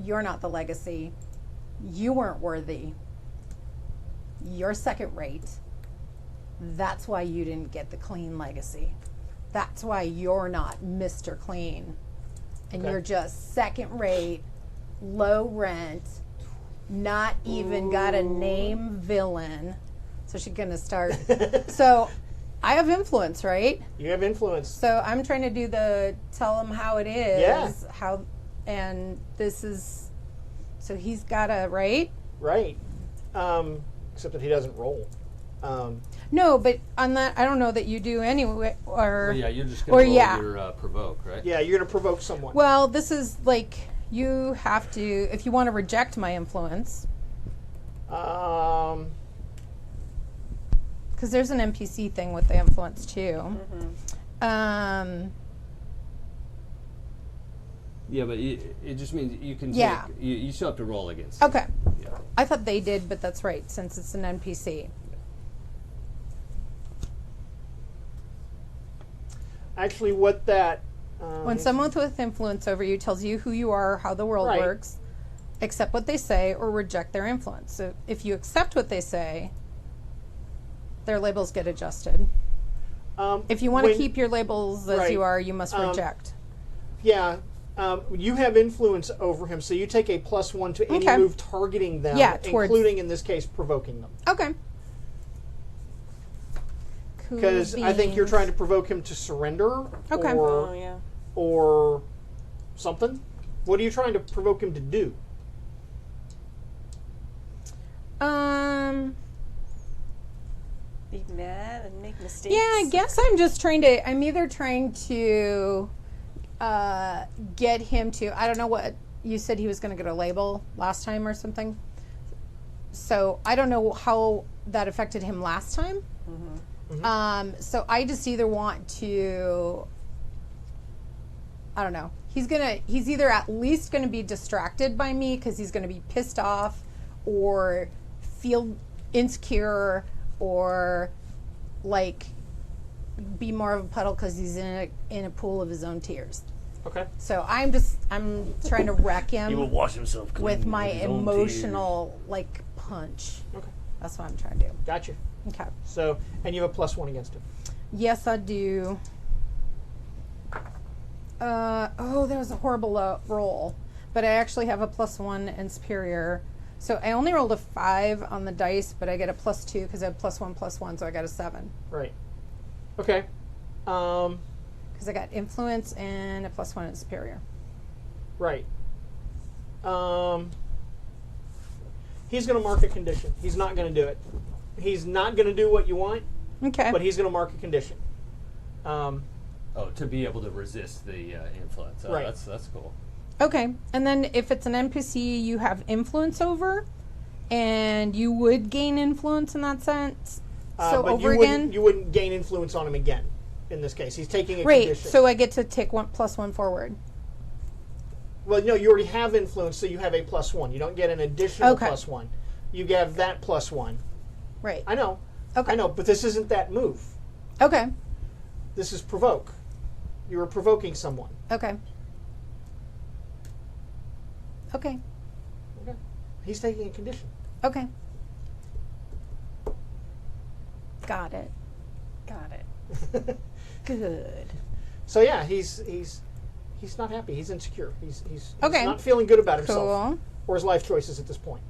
you're not the legacy. You weren't worthy. You're second rate. That's why you didn't get the clean legacy. That's why you're not Mr. Clean. And Okay. you're just second rate, low rent, not even got a name villain. So she's going to start. So I have influence, right? You have influence. So I'm trying to do the tell them how it is. Yeah. How, and this is So he's got to, right? Right. Except that he doesn't roll. No, but on that, I don't know that you do anyway. Or Well, yeah, you're just or going to roll yeah. your provoke, right? Yeah, you're going to provoke someone. Well, this is like you have to, if you want to reject my influence, Um, because there's an NPC thing with the influence too. Yeah, but it just means you can Yeah. take, you still have to roll against it. Okay. Yeah. I thought they did, but that's right, since it's an NPC. actually, what that... When someone with influence over you tells you who you are, how the world Right. works, accept what they say or reject their influence. So if you accept what they say, their labels get adjusted. If you want to when- keep your labels as Right. you are, you must reject. Yeah. You have influence over him, so you take a +1 to any Okay. move targeting them, Yeah, towards- including, in this case, provoking them. Okay. Cool Because I think you're beans. trying to provoke him to surrender Okay. Oh, or, yeah. or something. What are you trying to provoke him to do? Be mad and make mistakes. Yeah, I guess I'm either trying to get him to, I don't know what, you said he was going to get a label last time or something. So I don't know how that affected him last time. So I just either want to, I don't know. He's either at least going to be distracted by me because he's going to be pissed off or feel insecure or like be more of a puddle because he's in a pool of his own tears. Okay. So I'm trying to wreck He will him wash himself clean with my his own emotional like punch. Okay. That's what I'm trying to do. Gotcha. Okay. So, and you have a +1 against him. Yes, I do. That was a horrible roll. But I actually have a +1 and superior. So I only rolled a 5 on the dice, but I get a +2 because I have +1, so I got a 7. Right. Okay. Because I got influence and a +1 and superior. Right. He's going to mark a condition. He's not going to do it. He's not going to do what you want, Okay. but he's going to mark a condition. Oh, to be able to resist the influence. Oh, Right. That's cool. Okay. And then if it's an NPC you have influence over, and you would gain influence in that sense. So but over you again? wouldn't gain influence on him again. In this case, he's taking a Right. condition. So I get to take +1 forward. Well, no, you already have influence, so you have a +1. You don't get an additional Okay. +1. You have that +1. Right. I know. Okay. I know, but this isn't that move. Okay. This is provoke. You were provoking someone. Okay. Okay. Okay. He's taking a condition. Okay. Got it. Got it. Good. So yeah, he's not happy. He's insecure. He's Okay. not feeling good about himself Cool. or his life choices at this point.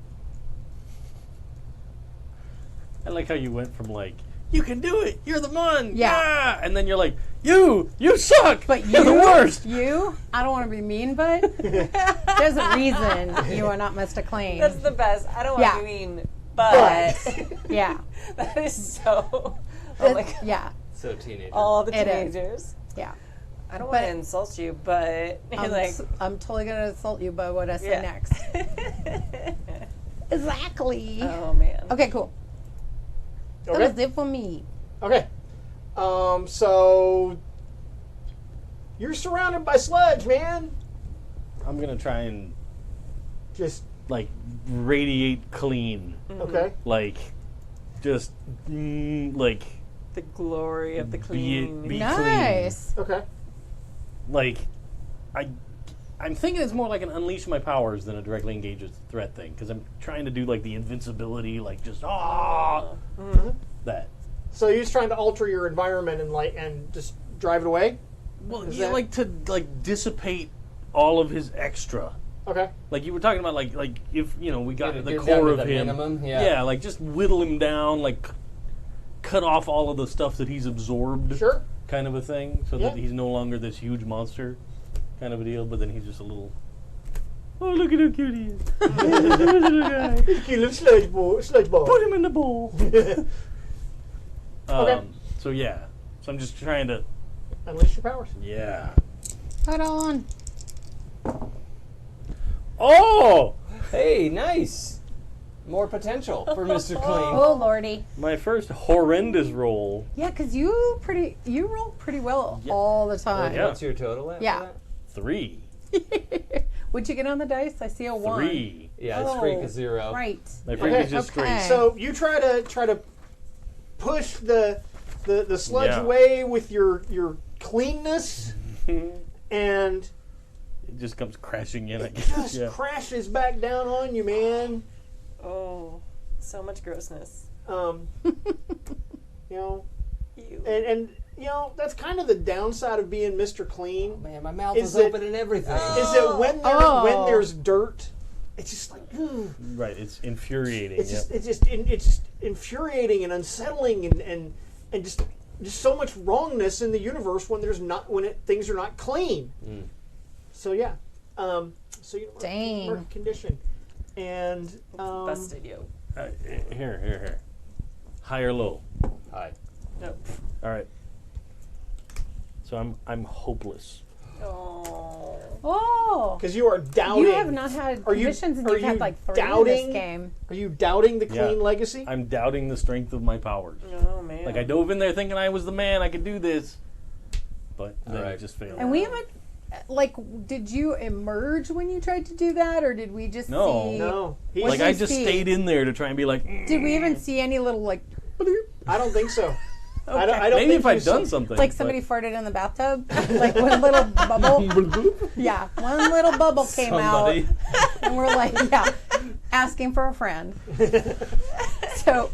I like how you went from like, you can do it, you're the one, Yeah. and then you're like, you suck, But you're the worst. You, I don't want to be mean, but there's a reason you are not missed a claim. That's the best. I don't want Yeah. to be mean, but Yeah. that is so. Oh my God. Yeah. So teenager. All the It is. teenagers. Yeah. I don't But- want to insult you, but you're like, I'm totally going to insult you by what I say Yeah. next. Exactly. oh man. Okay, cool. That Okay. was it for me. Okay. So you're surrounded by sludge, man. I'm gonna try and Just like radiate clean, okay. like just like The glory of the be clean. clean. Nice. Okay. Like I'm thinking it's more like an unleash my powers than a directly engage a threat thing because I'm trying to do like the invincibility, like just that. So you're just trying to alter your environment and just drive it away. Well, Is yeah, that- like to like dissipate all of his extra. Okay. Like you were talking about, like if we got Get the down core to of the him, minimum, yeah. like just whittle him down, like cut off all of the stuff that he's absorbed, Sure. kind of a thing, so Yeah. that he's no longer this huge monster, kind of a deal. But then he's just a little Oh, look at how cute he is. Little guy. Cute little sludge ball. Put him in the bowl. Okay. So yeah. So I'm just trying to. Unleash your powers. Yeah. Hold on. Oh! Hey, nice. More potential for Mr. Clean. Oh lordy. My first horrendous roll. Yeah, because you roll pretty well all the time. Yeah. What's your total after Yeah. that? 3. What'd you get on the dice? I see a 1. 3. Yeah, it's freak is 0. Right. My freak Okay. is just Okay. straight. So you try to push the sludge Yeah. away with your cleanness, and It just comes crashing in. I it guess. just Yeah. crashes back down on you, man. Oh, so much grossness. You know, Ew. and you know that's kind of the downside of being Mr. Clean. Man, my mouth Is is it- open and everything. Is that when there's dirt, it's just like ugh. Right. It's infuriating. It's Yep. just it's just infuriating and unsettling and just so much wrongness in the universe when things are not clean. So yeah, so you know, Dang. market condition, and Best idea. Here. High or low? Hi. Nope. All right. So I'm hopeless. Oh. Oh. because you are doubting. You have not had Are you- conditions and are you've had you like 3 in doubting? this game. Are you doubting the Yeah. clean legacy? I'm doubting the strength of my powers. Oh man. Like I dove in there thinking I was the man, I could do this, but then Alright. it just failed. And we haven't, like, did you emerge when you tried to do that, or did we just No. see? No, he's, What Like did I you just see? stayed in there to try and be like. Did we even see any little, like, I don't think so. I don't Maybe think if I'd you done saw- something. like somebody farted in the bathtub? Like one little bubble? Yeah, one little bubble came Somebody. out. And we're like, yeah, asking for a friend. So,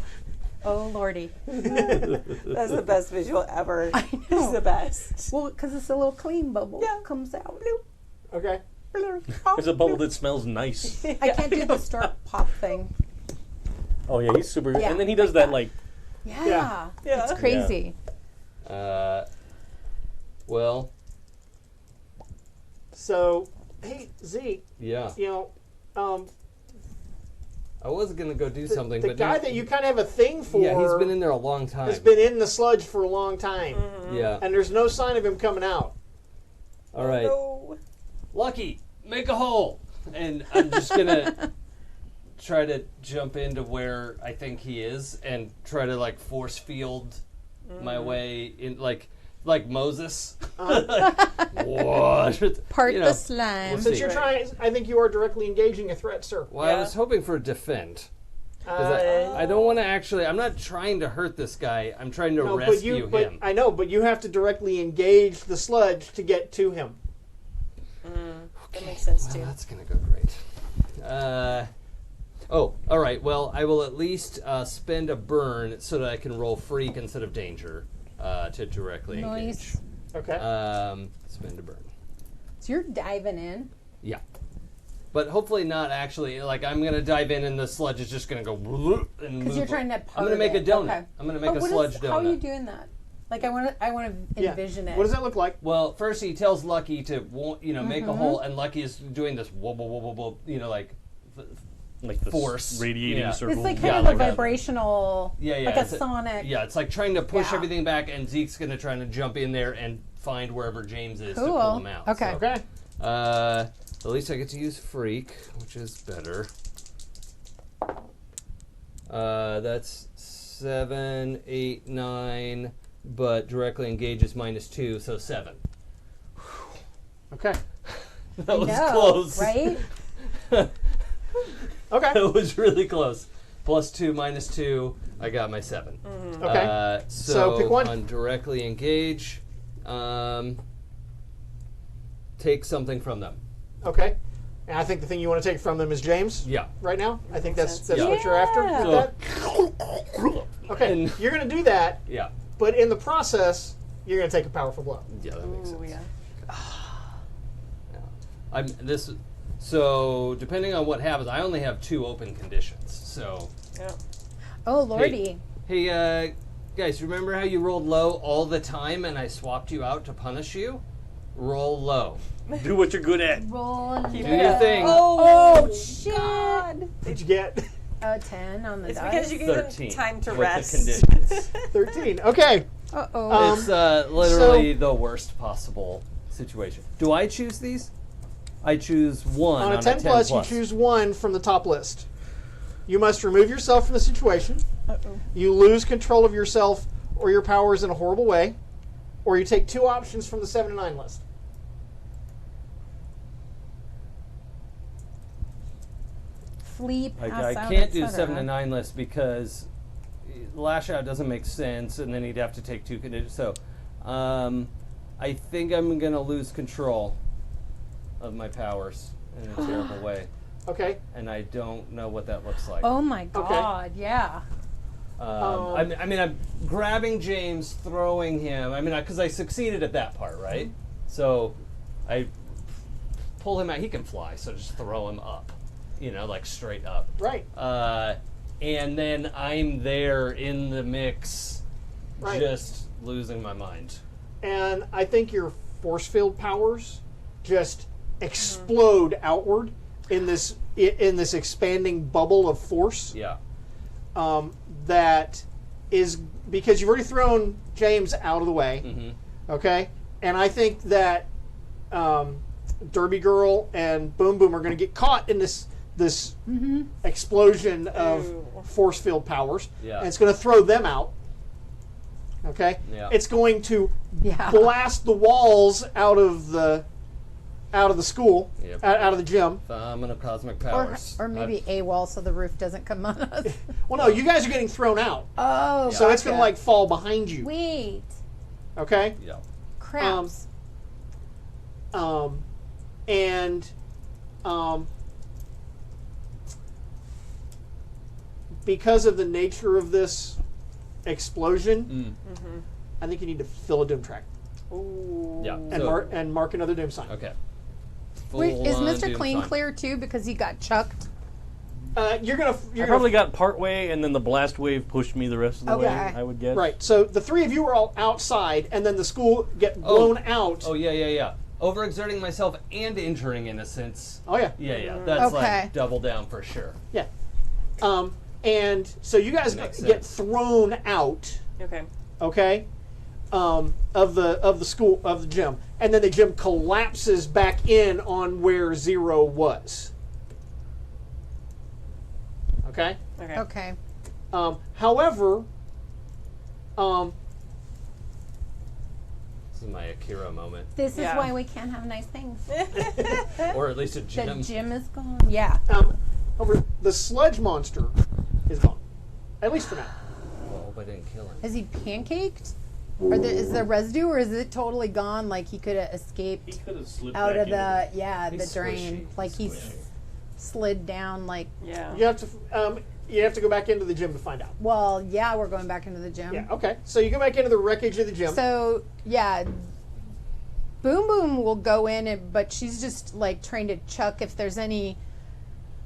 oh lordy. That's the best visual ever. I know. It's the best. Well, because it's a little clean bubble. Yeah. Comes out. Okay. There's a bubble that smells nice. I can't do the stork pop thing. Oh yeah, he's super. Yeah, and then he does like that like. Yeah. Yeah. It's crazy. Well, So, hey Zeke, yeah. you know, I was gonna go do something, the but guy that you kind of have a thing for, yeah, he's been in there a long time. has been in the sludge for a long time, Yeah. and there's no sign of him coming out. All right. No. Lucky, make a hole, and I'm just gonna try to jump into where I think he is and try to like force field my way in, like Moses. What? Part You the know. slime. We'll Since see. you're trying, I think you are directly engaging a threat, sir. Well, I Yeah. was hoping for defend. 'Cause I don't want to actually. I'm not trying to hurt this guy. I'm trying to No, rescue him. I know, but you have to directly engage the sludge to get to him. That makes sense Well, too. that's gonna go great. Oh, all right. Well, I will at least spend a burn so that I can roll freak instead of danger to directly Nice. Okay. engage. Spend a burn. So you're diving in. Yeah. But hopefully not actually. Like I'm gonna dive in and the sludge is just gonna go and Because you're move. trying to I'm gonna make a donut. Okay. I'm gonna make a what sludge is- donut. How are you doing that? Like I want to Yeah. envision it. What does that look like? Well, first he tells Lucky to make a hole, and Lucky is doing this whoa, whoa, whoa, whoa, whoa, Like the Force. radiating Yeah. circle. It's like Yeah, kind of like a that. vibrational, Yeah, like a it's sonic. Yeah, it's like trying to push Yeah. everything back, and Zeke's gonna try to jump in there and find wherever James is to Cool. pull him out. Okay. Okay. So, at least I get to use freak, which is better. That's 7, 8, 9, but directly engages -2, so 7. Okay. That was No, close. right? Okay. That was really close. +2, -2, I got my 7. Okay. So pick one. on directly engage, take something from them. Okay. And I think the thing you want to take from them is James. Yeah. Right now, I think that's Yeah. what you're after. Yeah. With that? Okay. And- You're going to do that, Yeah. but in the process, you're going to take a powerful blow. Yeah, that makes sense. Ooh, yeah. So depending on what happens, I only have 2 open conditions. So Yeah. Oh lordy. hey, guys, remember how you rolled low all the time and I swapped you out to punish you? roll low. Do what you're good at. Roll. Do your thing. Oh, shit. What'd you get? A 10 on the It's dice. because you gave 13. them time to with rest. the conditions. 13. Okay. Uh-oh. It's literally the worst possible situation. Do I choose these? I choose one On a 10 plus, you choose one from the top list. You must remove yourself from the situation. You lose control of yourself or your powers in a horrible way. Or you take 2 options from the 7 to 9 list. Flee, pass I out, can't do etc. 7 to 9 list because lash out doesn't make sense, and then he'd have to take 2 conditions. So, I think I'm gonna lose control of my powers in a terrible way, Okay. and I don't know what that looks like. Oh my god, yeah. I'm grabbing James, throwing him. Because I succeeded at that part, right? So, I pull him out. He can fly, so just throw him up, like straight up. Right. And then I'm there in the mix, Right. just losing my mind. And I think your force field powers just explode outward in this expanding bubble of force. Yeah. That is because you've already thrown James out of the way. Mm-hmm. Okay, and I think that Derby Girl and Boom Boom are going to get caught in this explosion of force field powers, Yeah. and it's going to throw them out. Okay, Yeah. it's going to Yeah. blast the walls out of the school, Yep. out of the gym. Phenomenal cosmic Or, powers. or maybe AWOL so the roof doesn't come on us. Well, no, you guys are getting thrown out, Oh, so it's going to gotcha. fall behind you. Wait. Okay. Yeah. Craps. And because of the nature of this explosion, I think you need to fill a doom track Yeah. and mark another doom sign. Okay. Wait, is Full-on Mr. doom Clean sign. clear too because he got chucked? You're gonna I probably got part way, and then the blast wave pushed me the rest of the way, Okay. I would guess. right. So the 3 of you are all outside, and then the school get blown out. Oh, yeah. Overexerting myself and injuring innocents. Oh, yeah. Yeah. That's Okay. like double down for sure. Yeah. And so you guys Makes get sense. thrown out. Okay. Okay, of the school of the gym, and then the gym collapses back in on where 0 was. Okay. Okay. Okay. However, This is my Akira moment. This is Yeah. why we can't have nice things. Or at least a The gym. gym is gone. Yeah. however, the sludge monster is gone, at least for now. Well, I didn't kill him. Is he pancaked? Or is there residue, or is it totally gone? Like he could have He escaped could have slipped out back of the He's the drain. squishy. Like He's he's squishy. slid down. Like Yeah. You have to go back into the gym to find out. well, yeah, we're going back into the gym. Yeah. Okay. So you go back into the wreckage of the gym. So yeah, Boom Boom will go in, but she's just like trying to chuck if there's any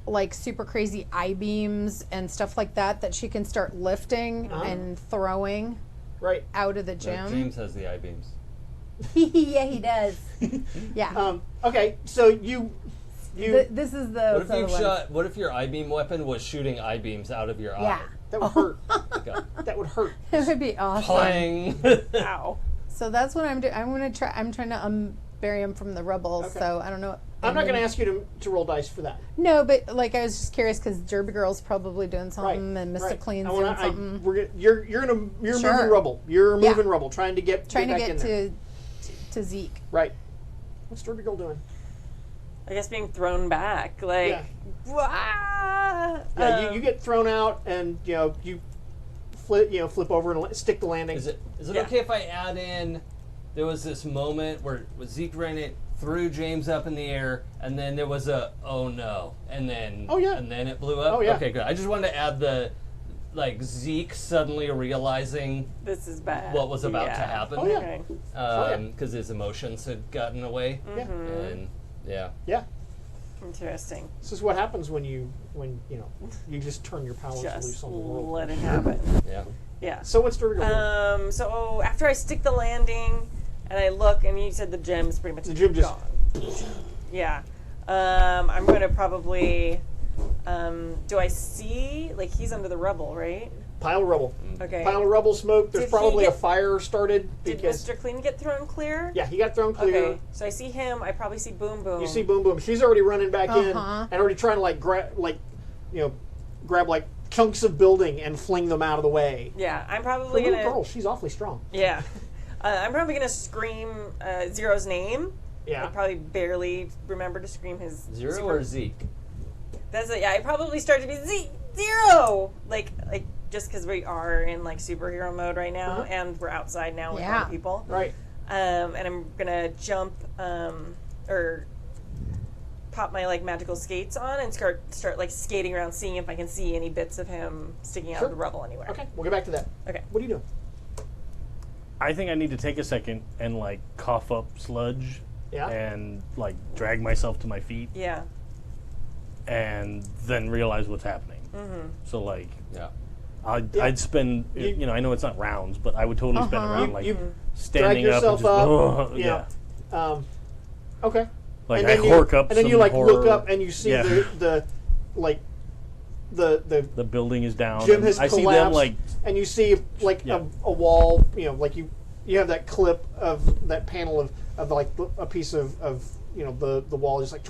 like super crazy I-beams and stuff like that she can start lifting and throwing right. out of the gym. James has the I-beams. Yeah, he does. Yeah. Okay. So you. This is the What if your I-beam weapon was shooting I-beams out of your Yeah. eye? That would hurt. Okay. That would hurt. It would be awesome. Clang. Ow. So that's what I'm doing. I'm trying to bury him from the rubble. Okay. So I don't know. I'm not going to ask you to roll dice for that. No, but like I was just curious because Derby Girl's probably doing something and Mr. Right. Clean's I doing wanna- something. You're Sure. moving rubble. You're Yeah. moving rubble, trying to get Trying to back get in there. to Zeke. Right. What's Derby Girl doing? I guess being thrown back. Like. Yeah. Wah! Yeah, you get thrown out, and you flip over and stick the landing. Is it Yeah. okay if I add in? There was this moment where Zeke ran it, threw James up in the air, and then there was a oh no, and then and then it blew up. Oh, yeah. Okay, good. I just wanted to add the Zeke suddenly realizing This is bad. what was about to Yeah. happen. Oh, yeah. Okay. yeah. Because his emotions had gotten away. Yeah. And yeah. Yeah. Interesting. This is what happens when you just turn your powers loose Just on the world. let it happen. Yeah. Yeah. So what's Derby Girl doing? So after I stick the landing, And I look, and you said the gym's pretty much The gym just- gone. Yeah. I'm going to probably... do I see... Like, he's under the rubble, right? Pile of rubble. Okay. Pile of rubble smoke. There's Did he probably a get- fire started. Did Because, Mr. Clean get thrown clear? yeah, he got thrown clear. Okay. So I see him. I probably see Boom Boom. You see Boom Boom. She's already running back in Uh-huh. and already trying to grab like chunks of building and fling them out of the way. Yeah, I'm For a probably little going to... girl, she's awfully strong. Yeah. I'm probably going to scream Zero's name. Yeah. I probably barely remember to scream his... Zero super- or Zeke? That's it. Yeah, I probably start to be Zero! Like just because we are in, like, superhero mode right now, and we're outside now with Yeah. other people. Right. And I'm going to jump, or pop my, like, magical skates on and start like, skating around, seeing if I can see any bits of him sticking out Sure. of the rubble anywhere. Okay, we'll get back to that. Okay. What are you doing? I think I need to take a second and like cough up sludge Yeah. and like drag myself to my feet Yeah. and then realize what's happening. So like Yeah. I'd spend you know, I know it's not rounds, but I would totally spend around like you standing drag up yourself and just up. Yeah. Okay. Like and I then you, hork up and then some you like horror. look up and you see Yeah. the The building is down. gym and has I collapsed, see them like and you see like Yeah. a wall. You know, like you have that clip of that panel of like a piece of the wall just like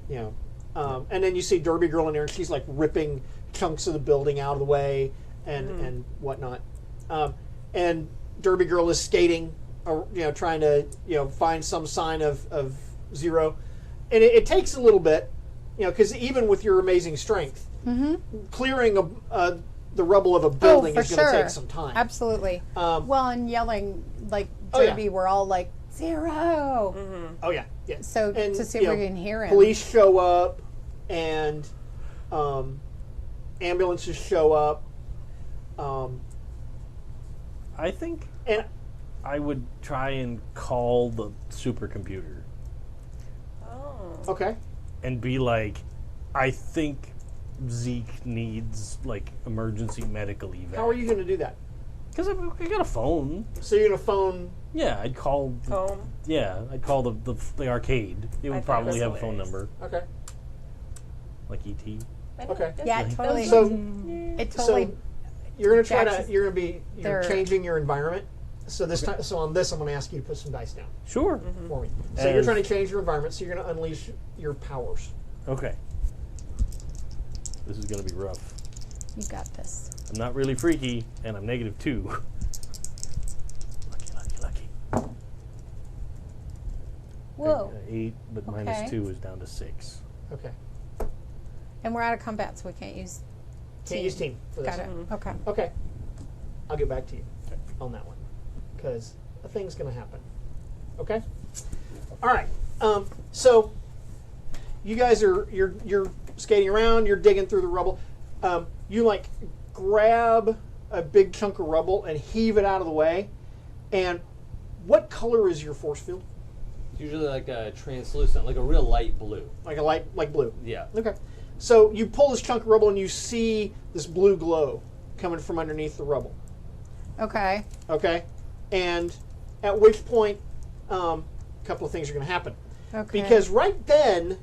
you know, and then you see Derby Girl in there, and she's like ripping chunks of the building out of the way and whatnot, and Derby Girl is skating, trying to find some sign of Zero, and it takes a little bit. Because even with your amazing strength, clearing the rubble of a building for is going to sure. take some time. Absolutely. Well, and yelling like Oh, yeah. Derby, we're all like Zero. Oh yeah, yeah. So And, to see if we can hear him. Police show up, and ambulances show up, I think and I would try and call the supercomputer Oh. okay, and be like, I think Zeke needs like emergency medical evac. how are you going to do that? Because I got a phone. So you're going to phone? Yeah, I'd call. Home. Yeah, I'd call the arcade. It I would thought it probably was have a phone hilarious. number, Okay, like ET. okay. Yeah, it totally. So it totally. so you're going to try Jack's- to you're they're- changing your environment. So this time, so on this, I'm going to ask you to put some dice down Sure. for me. So you're As- trying to change your environment. So you're going to unleash your powers. Okay. This is gonna be rough. You got this. I'm not really freaky, and I'm -2. Lucky. Whoa. 8, but Okay. -2 is down to 6. Okay. And we're out of combat, so we can't use. Can't use team for this. Got it. Okay. Okay. I'll get back to you on that one because a thing's going to happen. Okay. All right. So you guys you're skating around. You're digging through the rubble. You like grab a big chunk of rubble and heave it out of the way. And what color is your force field? It's usually like a translucent, like a real light blue. Like blue. Yeah. Okay. So you pull this chunk of rubble and you see this blue glow coming from underneath the rubble. Okay. Okay, and at which point, a couple of things are going to happen. Okay. Because right then,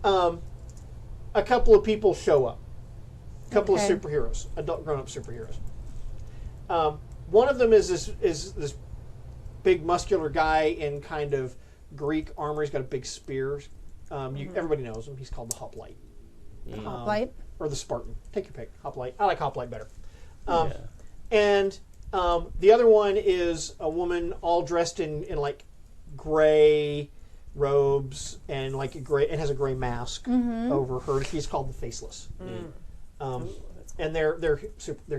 a couple of people show up. A couple Okay. of superheroes, adult grown-up superheroes. One of them is this big muscular guy in kind of Greek armor. He's got a big spear. Everybody knows him. He's called the Hoplite. Hoplite. Or the Spartan. Take your pick. Hoplite. I like Hoplite better. Yeah. And the other one is a woman all dressed in like gray robes and like a gray. It has a gray mask over her. She's called the Faceless. And they're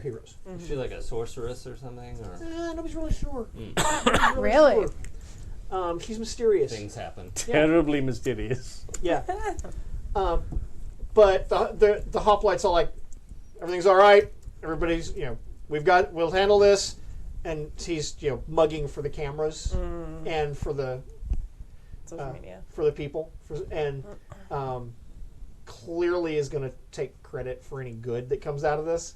heroes. Is she like a sorceress or something? Or Nobody's really sure. Really? Sure. She's mysterious. things happen. Terribly mysterious. Yeah. But the Hoplite's all like, everything's all right. Everybody's we'll handle this, and he's mugging for the cameras and for the Social media. for the people and clearly is going to take credit for any good that comes out of this.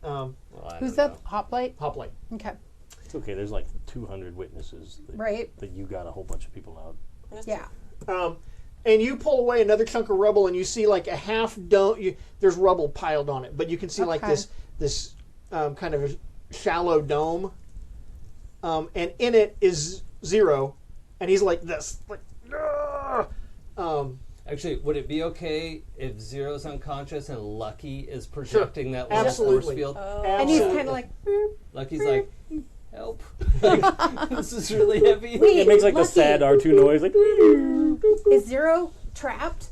Well, I Who's don't that? Hoplite. Hoplite. Okay. It's okay. There's like 200 witnesses. Right. That you got a whole bunch of people out. Yeah. And you pull away another chunk of rubble, and you see like a half dome. There's rubble piled on it, but you can see like this kind of shallow dome, and in it is Zero, and he's like this, like. Actually, would it be okay if Zero's unconscious and Lucky is projecting that little Absolutely. force field? And he's kind of like, Lucky's like, help. Like, this is really heavy. It makes like the Lucky. sad R2 noise. Like, is Zero trapped?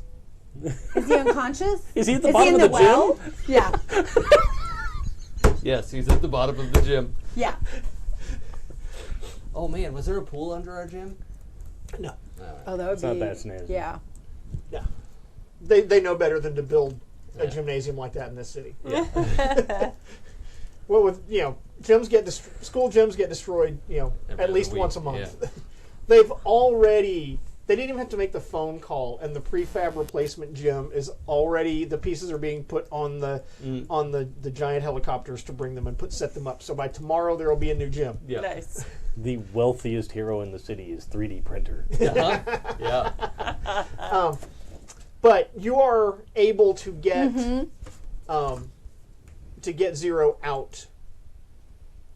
Is he unconscious? is he at the Is he bottom in of the the well? gym? Yeah. Yes, he's at the bottom of the gym. Yeah. Oh man, was there a pool under our gym? No, Oh, that would It's be. not that snazzy. Yeah. yeah. They know better than to build a gymnasium like that in this city. Yeah. Well, with gyms get school gyms get destroyed. Every At least other once a week, month. yeah. They've already. They didn't even have to make the phone call, and the prefab replacement gym is already. The pieces are being put on the giant helicopters to bring them and set them up. So by tomorrow there will be a new gym. Yeah. Nice. The wealthiest hero in the city is 3D printer. Uh-huh. Yeah. But you are able to get Zero out.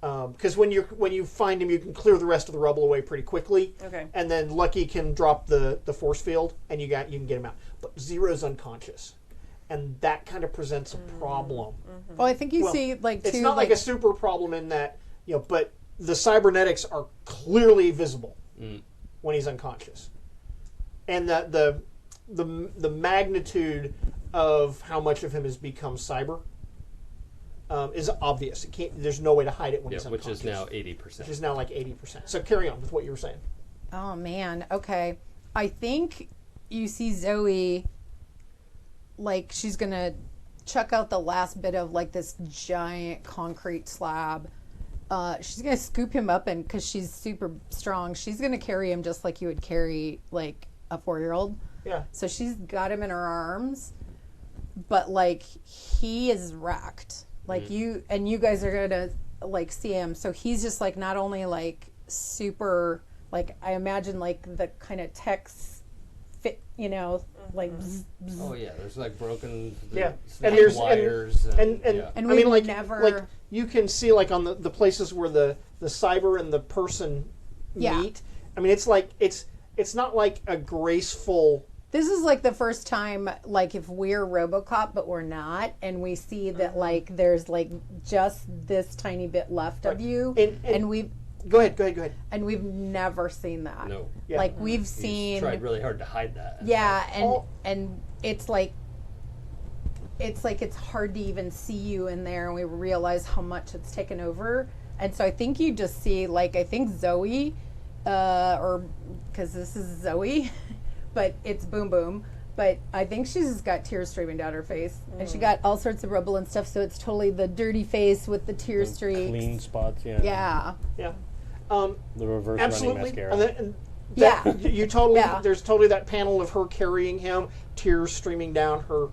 Because when you find him, you can clear the rest of the rubble away pretty quickly. Okay. And then Lucky can drop the force field, and you can get him out. But Zero's unconscious, and that kind of presents a problem. Well, I think you Well, see like two. It's not like a super problem in that but the cybernetics are clearly visible when he's unconscious, and that the magnitude of how much of him has become cyber. Is obvious. It can't. There's no way to hide it when Yeah, he's which unconscious. is now 80%. Which is now like 80%. So carry on with what you were saying. Oh man. Okay. I think you see Zoe. Like she's gonna chuck out the last bit of like this giant concrete slab. She's gonna scoop him up, and because she's super strong, she's gonna carry him just like you would carry like a 4-year-old. Yeah. So she's got him in her arms, but like he is wrecked. Like you guys are gonna like see him. So he's just like not only like super like I imagine like the kind of text fit like bzz, bzz. Oh yeah, there's like broken Yeah. snake And there's wires. and And I we've mean like never- you can see like on the places where the cyber and the person Yeah. meet. I mean it's like it's not like a graceful. This is like the first time, like if we're RoboCop, but we're not, and we see that like there's like just this tiny bit left of you, And we've Go ahead. and we've never seen that. No. Yeah. Like we've He's seen, tried really hard to hide that. yeah, Oh. and it's like it's hard to even see you in there, and we realize how much it's taken over, and so I think you just see like I think Zoe, or because this is Zoe. But it's Boom Boom. But I think she's just got tears streaming down her face. And she got all sorts of rubble and stuff, so it's totally the dirty face with the tear streaks. Clean spots, yeah. Yeah. Yeah. The reverse Absolutely. running mascara. And Yeah. You totally. Yeah. There's totally that panel of her carrying him, tears streaming down her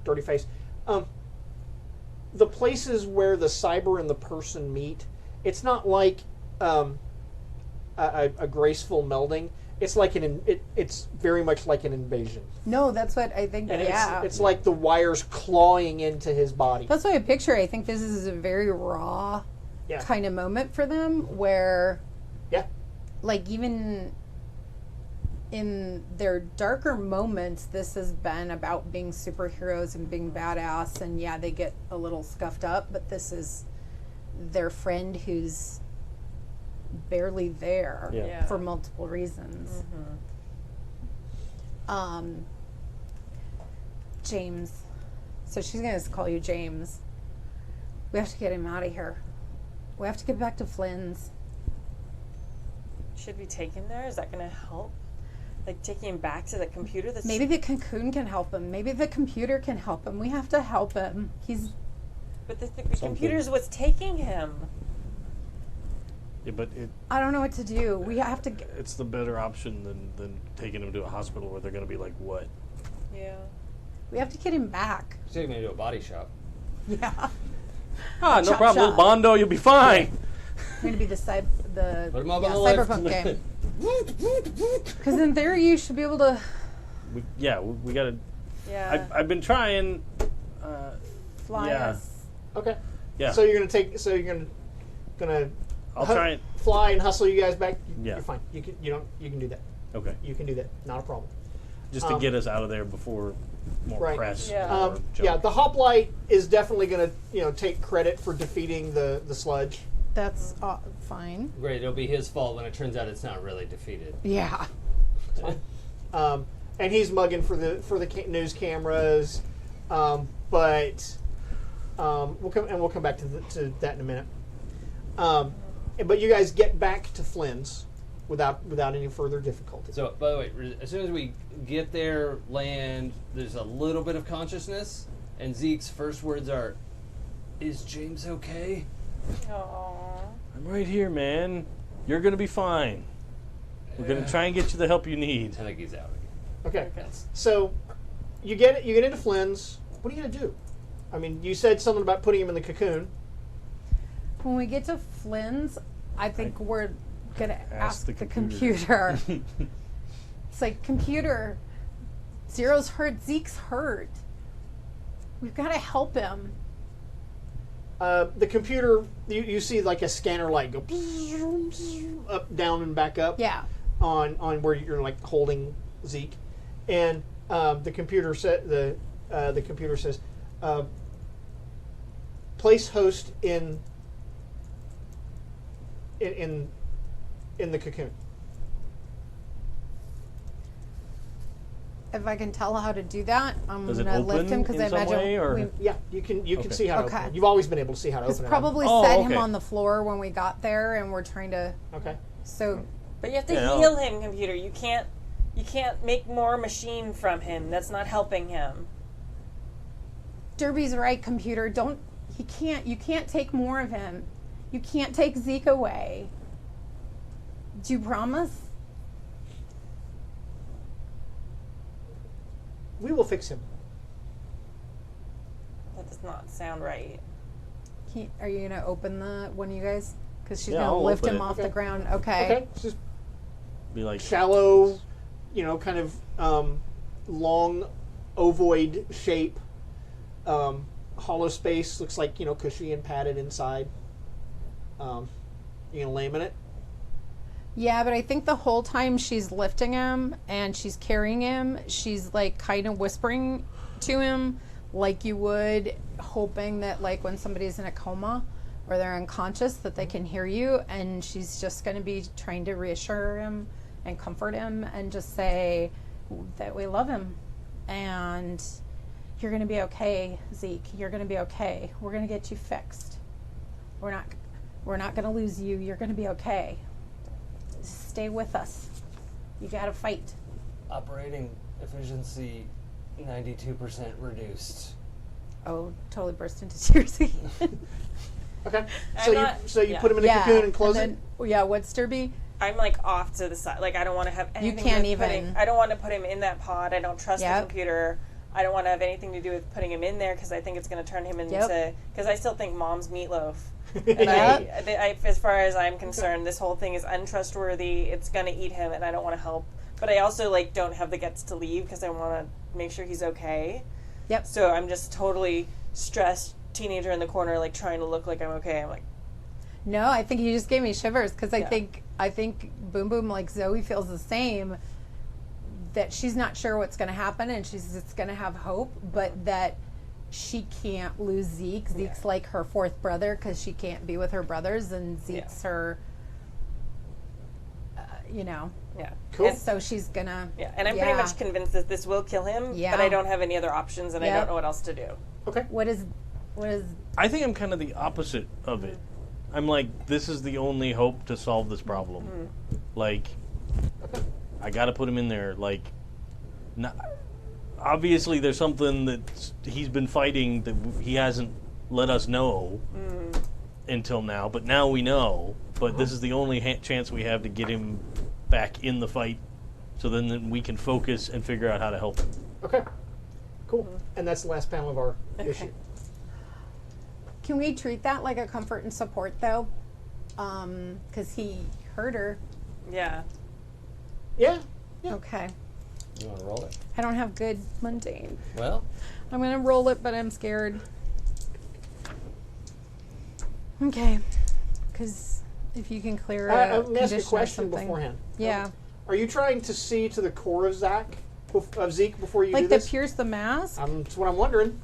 dirty face. The places where the cyber and the person meet, it's not like a graceful melding. It's like it's very much like an invasion, No, that's what I think. and yeah. it's like the wires clawing into his body. That's what I picture. I think this is a very raw Yeah. kind of moment for them where, Yeah. like, even in their darker moments, this has been about being superheroes and being badass. And yeah, they get a little scuffed up, but this is their friend who's barely there Yeah. Yeah. for multiple reasons. James. So she's going to call you James. We have to get him out of here. We have to get back to Flynn's. Should we take him there? Is that going to help? Like taking him back to the computer? That's Maybe the cocoon can help him. Maybe the computer can help him. We have to help him. But the computer is what's taking him. Yeah, but I don't know what to do. We have to get, it's the better option than taking him to a hospital where they're going to be like, what? Yeah. we have to get him back. Take me to a body shop. Yeah. Ah, no Chop problem, shop. little Bondo, you'll be fine. going to be the Put him up on the left. cyberpunk game. Because in theory, you should be able to We got to. Yeah. I've been trying. fly Yeah. us. Okay. Yeah. So you're gonna I'll try it. fly and hustle you guys back. Yeah. You're fine. You can do that. Okay. You can do that. Not a problem. Just to get us out of there before more Right. press. Yeah. or Yeah, junk. the hoplite is definitely going to take credit for defeating the sludge. That's fine. Great, it'll be his fault when it turns out it's not really defeated. Yeah. And he's mugging for the news cameras, but we'll come back to that in a minute. But you guys get back to Flynn's without any further difficulty. So, by the way, as soon as we get there, land, there's a little bit of consciousness, and Zeke's first words are, "Is James okay?" Aww. I'm right here, man. You're gonna be fine. We're gonna try and get you the help you need. I think he's out again. Okay, Okay. so you get into Flynn's. What are you gonna do? I mean, you said something about putting him in the cocoon. When we get to Flynn's, I think we're going to ask the the computer. computer. It's like, computer, Zero's hurt, Zeke's hurt. We've got to help him. The computer, you see like a scanner light go up, down, and back up. Yeah. On where you're like holding Zeke, and the computer says place host in the cocoon. If I can tell how to do that, I'm Does going it to lift him open because in I some imagine way, or- we Yeah, you can Okay. see how to Okay. open it. You've always been able to see how to open it. probably Oh, set okay. him on the floor when we got there, and we're trying to. Okay. So But you have to Yeah. heal him, computer. You can't make more machine from him. That's not helping him. Derby's right, computer. You can't take more of him. You can't take Zeke away. Do you promise? We will fix him. That does not sound right. Are you gonna open one of you guys? Because she's Yeah, gonna I'll lift open him it. off the Okay. ground. Okay. Okay. It's just Be like, shallow, kind of long ovoid shape. Hollow space, looks like cushy and padded inside. You gonna lay him in it? Yeah, but I think the whole time she's lifting him and she's carrying him, she's like kind of whispering to him like you would, hoping that like when somebody's in a coma or they're unconscious that they can hear you, and she's just going to be trying to reassure him and comfort him and just say that we love him and you're going to be okay, Zeke. You're going to be okay. We're going to get you fixed. We're not going to lose you. You're going to be okay. Stay with us. You gotta fight. Operating efficiency 92% reduced. Oh, totally burst into tears. Okay. I'm So not- you yeah. put him in the cocoon and close it. Yeah, what's Derby? I'm like off to the side. Like I don't want to have anything. can't with even- putting- I don't want to put him in that pod. I don't trust Yep. the computer. I don't want to have anything to do with putting him in there because I think it's going to turn him into. Yep. Because I still think Mom's meatloaf. And Yep. I, as far as I'm concerned, this whole thing is untrustworthy. It's going to eat him, and I don't want to help. But I also like don't have the guts to leave because I want to make sure he's okay. Yep. So I'm just totally stressed teenager in the corner, like trying to look like I'm okay. I'm like, No, I think you just gave me shivers because Yeah. I think Boom Boom, like Zoe, feels the same. That she's not sure what's going to happen and she's just going to have hope, but that she can't lose Zeke. Zeke's like her fourth brother because she can't be with her brothers, and Zeke's her, yeah. Cool. And, So she's gonna. yeah, and I'm pretty much convinced that this will kill him, Yeah. but I don't have any other options, and I Yep. don't know what else to do. Okay. What is? I think I'm kind of the opposite of it. I'm like, this is the only hope to solve this problem. Like, I got to put him in there. Like, obviously there's something that he's been fighting that he hasn't let us know until now. But now we know. But this is the only chance we have to get him back in the fight, so then we can focus and figure out how to help him. Okay. Cool. And that's the last panel of our issue. Can we treat that like a comfort and support, though? Because he hurt her. Yeah. Yeah. Okay. You want to roll it? I don't have good mundane. Well, I'm gonna roll it, but I'm scared. Okay. Because if you can clear a I'm going to ask you a condition or question something. beforehand. Yeah. Are you trying to see to the core of Zeke before you do Like this? the pierce the mask? That's what I'm wondering.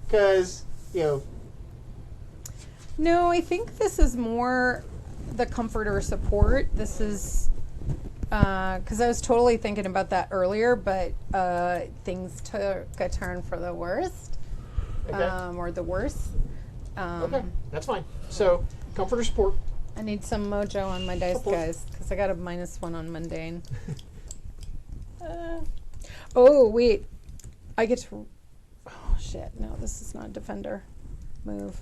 Because, No, I think this is more the comfort or support. This is because I was totally thinking about that earlier, but things took a turn for the worst, okay. or the worst. Okay, that's fine. So, comfort or support. I need some mojo on my dice, Support. guys, because I got a -1 on mundane. Oh wait, I get to. Oh shit! No, this is not defender. Move.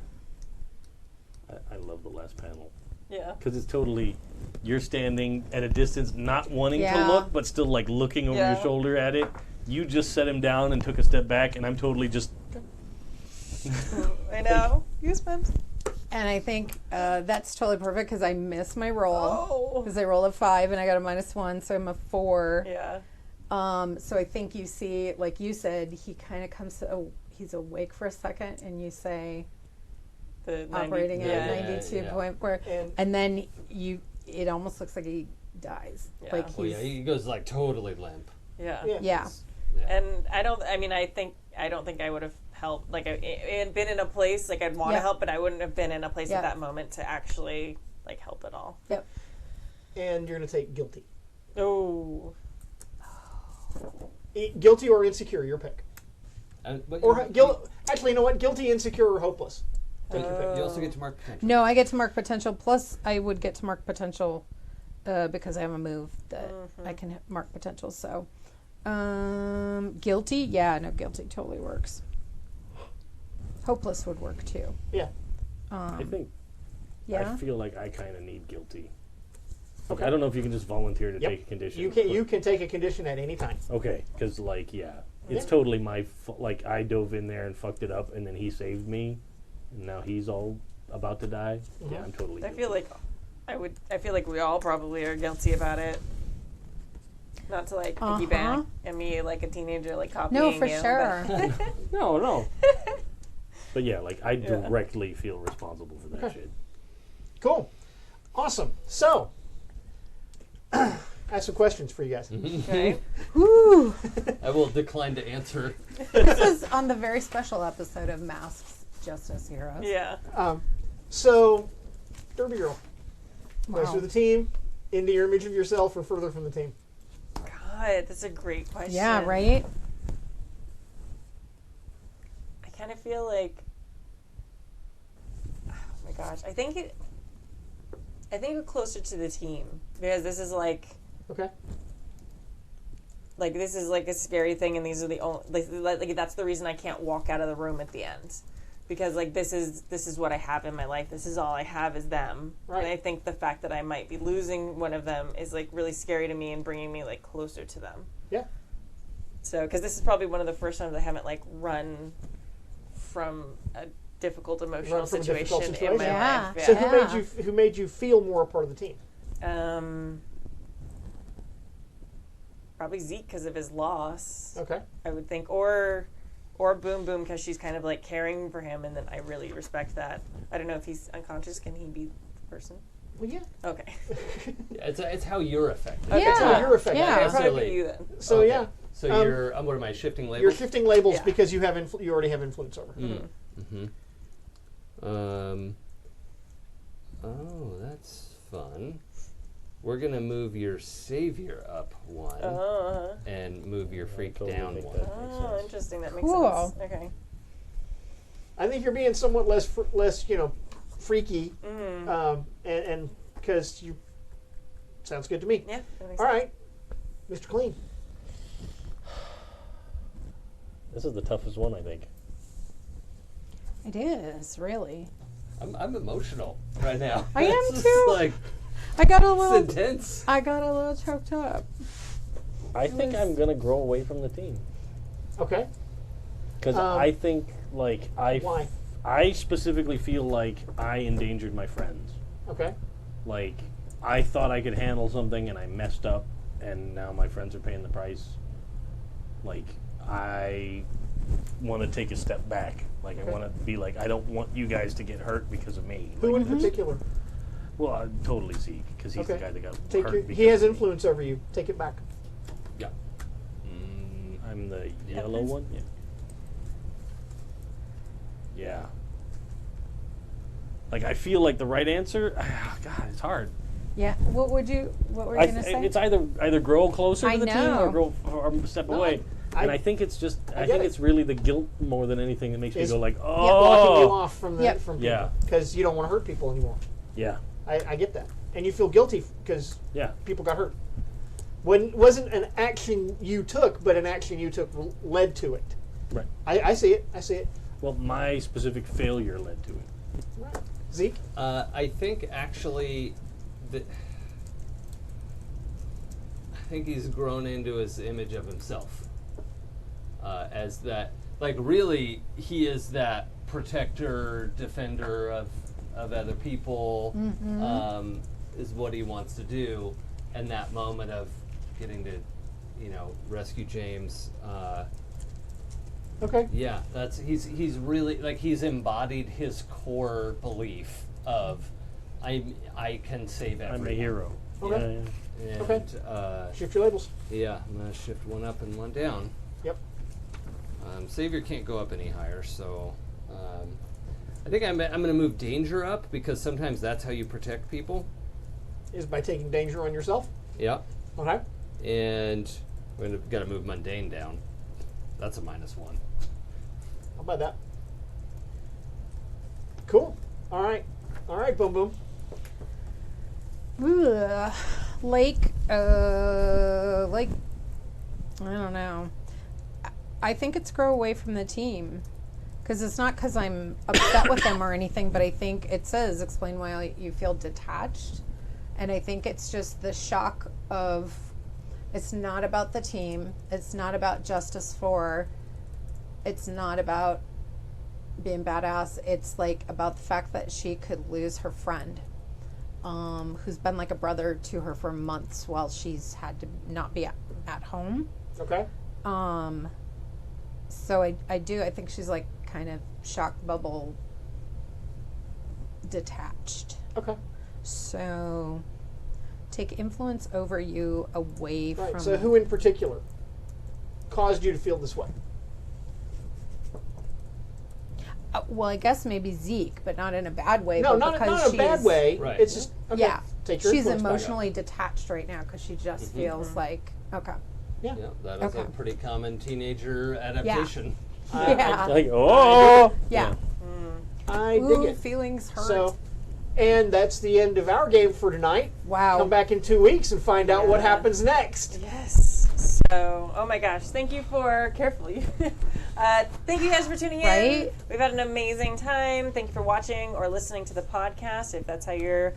I love the last panel. Yeah. Because it's totally, you're standing at a distance, not wanting to Yeah. look, but still like looking over Yeah. your shoulder at it. You just set him down and took a step back, and I'm totally just. I know. Goosebumps. And I think that's totally perfect because I missed my roll. Oh. Because I rolled a 5 and I got a -1, so I'm a 4. Yeah. So I think you see, like you said, he kind of comes to, he's awake for a second, and you say, The 90 operating yeah. at 92.4, And- and then it almost looks like he dies. Yeah. Like oh he's, yeah, he goes like totally limp. Yeah. Yeah. yeah. And I don't think I would have helped. Like, I had been in a place, like, I'd want to Yeah. help, but I wouldn't have been in a place Yeah. at that moment to actually, like, help at all. Yep. And you're going to take guilty. Oh. Guilty or insecure, your pick. But Or actually, you know what? Guilty, insecure, or hopeless. Take your pick. you also get to mark potential. No, I get to mark potential, plus I would get to mark potential because I have a move that I can mark potential, so. Guilty? Yeah, no, guilty totally works. Hopeless would work too. Yeah. I think. Yeah. I feel like I kind of need guilty. Okay. I don't know if you can just volunteer to Yep. take a condition. You can take a condition at any time. Okay, because it's Yeah. totally my like I dove in there and fucked it up, and then he saved me, and now he's all about to die. Yeah, I'm totally. I guilty. feel like we all probably are guilty about it. Not to, like, piggyback and me, like, a teenager, like, copying No, for you, sure. but- No. But yeah, like I directly feel responsible for that Okay. shit. Cool. Awesome. So, I have some questions for you guys. Right? Woo! I will decline to answer. This is on the very special episode of Masks, Justice Heroes. Yeah. So, Derby Girl. Closer Wow. to the team, into your image of yourself, or further from the team? God, that's a great question. Yeah, right? I kind of feel like, oh my gosh, I think we're closer to the team because this is like Okay. this is like a scary thing, and these are the only like that's the reason I can't walk out of the room at the end, because like this is what I have in my life. This is all I have is them, Right. and I think the fact that I might be losing one of them is like really scary to me and bringing me like closer to them. Yeah. So, because this is probably one of the first times I haven't like run from a difficult emotional Run from a situation, difficult in my situation. Yeah. life. So Yeah. who made you feel more a part of the team? Probably Zeke because of his loss. Okay. I would think, or Boom Boom because she's kind of like caring for him, and then I really respect that. I don't know if he's unconscious. Can he be the person? Well, yeah. Okay. It's how you're affected. Okay, Yeah. So you're affected. Yeah. I'll probably Absolutely. be you then. So Okay. yeah, So you're what am I shifting labels? you're shifting labels Yeah. because you already have influence over. Oh, that's fun. We're gonna move your savior up one and move your freak totally down think one. that makes Oh, sense. interesting. That makes Cool. sense. Okay. I think you're being somewhat less freaky, and because you sounds good to me. Yeah. That makes All sense. right, Mr. Clean. This is the toughest one, I think. It is, really. I'm emotional right now. I am It's just too. like I got a it's little intense. choked up. I think I'm gonna grow away from the team Okay. because I think like Why? I specifically feel like I endangered my friends. Okay. Like, I thought I could handle something and I messed up, and now my friends are paying the price. Like, I want to take a step back. Like, I want to be like, I don't want you guys to get hurt because of me. Who Like, in particular? well, totally Zeke, because he's the guy that got hurt. He because has of me. influence over you. Take it back. Yeah. I'm the yellow one? Yeah. Yeah. Like, I feel like the right answer, God, it's hard. Yeah. What were you gonna say? It's either grow closer I to the team know. or grow or step away. And I think it's just, I get think it. it's really the guilt more than anything that makes me Is go like, blocking you oh, off from the Yep. from people. Yeah. Because you don't want to hurt people anymore. yeah, I get that. And you feel guilty because yeah. people got hurt. When wasn't an action you took, but an action you took led to it. Right. I see it. I see it. Well, my specific failure led to it. Right. Zeke? I think actually that I think he's grown into his image of himself as that, like, really he is that protector, defender of other people. Is what he wants to do, and that moment of getting to, rescue James. Okay. Yeah, that's he's really, like, he's embodied his core belief of I can save everyone. I'm a hero. Okay. Yeah, And, Okay. Shift your labels. yeah, I'm gonna shift one up and one down. Yep. Savior can't go up any higher, so I think I'm gonna move danger up, because sometimes that's how you protect people. Is by taking danger on yourself. Yeah, Okay. and we're gonna move mundane down. That's a -1. How about that? Cool. All right. All right, Boom Boom. Ugh. Lake, I don't know. I think it's grow away from the team. Because it's not because I'm upset with them or anything, but I think it says, explain why you feel detached. And I think it's just the shock of, it's not about the team. It's not about Justice 4. It's not about being badass. It's like about the fact that she could lose her friend, who's been like a brother to her for months while she's had to not be at home. Okay. So I think she's like kind of shock bubble detached. Okay. So take influence over you away Right. from. So who in particular caused you to feel this way? Well, I guess maybe Zeke, but not in a bad way. No, but not because in a bad she's- way. Right. It's just okay. Yeah, Take your she's influence back up. emotionally detached right now because she just feels like okay. Yeah. Yeah, that is a Okay. pretty common teenager adaptation. Yeah, Like, oh, yeah. I dig Ooh, it. feelings hurt. So, and that's the end of our game for tonight. Wow. Come back in 2 weeks and find out what happens next. Yes. So, oh my gosh, thank you for carefully. Thank you guys for tuning in. Right? We've had an amazing time. Thank you for watching or listening to the podcast. If that's how you're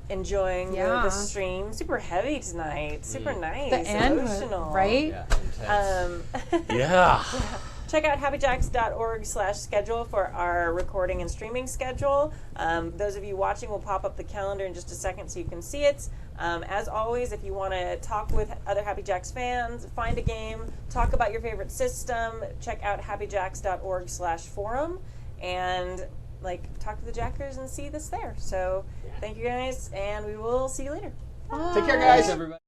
enjoying the stream, super heavy tonight. Super nice. The end, emotional. right? Yeah, intense. yeah. Check out happyjacks.org/schedule for our recording and streaming schedule. Those of you watching will pop up the calendar in just a second so you can see it. As always, if you want to talk with other Happy Jacks fans, find a game, talk about your favorite system, check out happyjacks.org/forum and talk to the Jackers and see this there. So thank you guys, and we will see you later. Take care, guys. Thanks, everybody.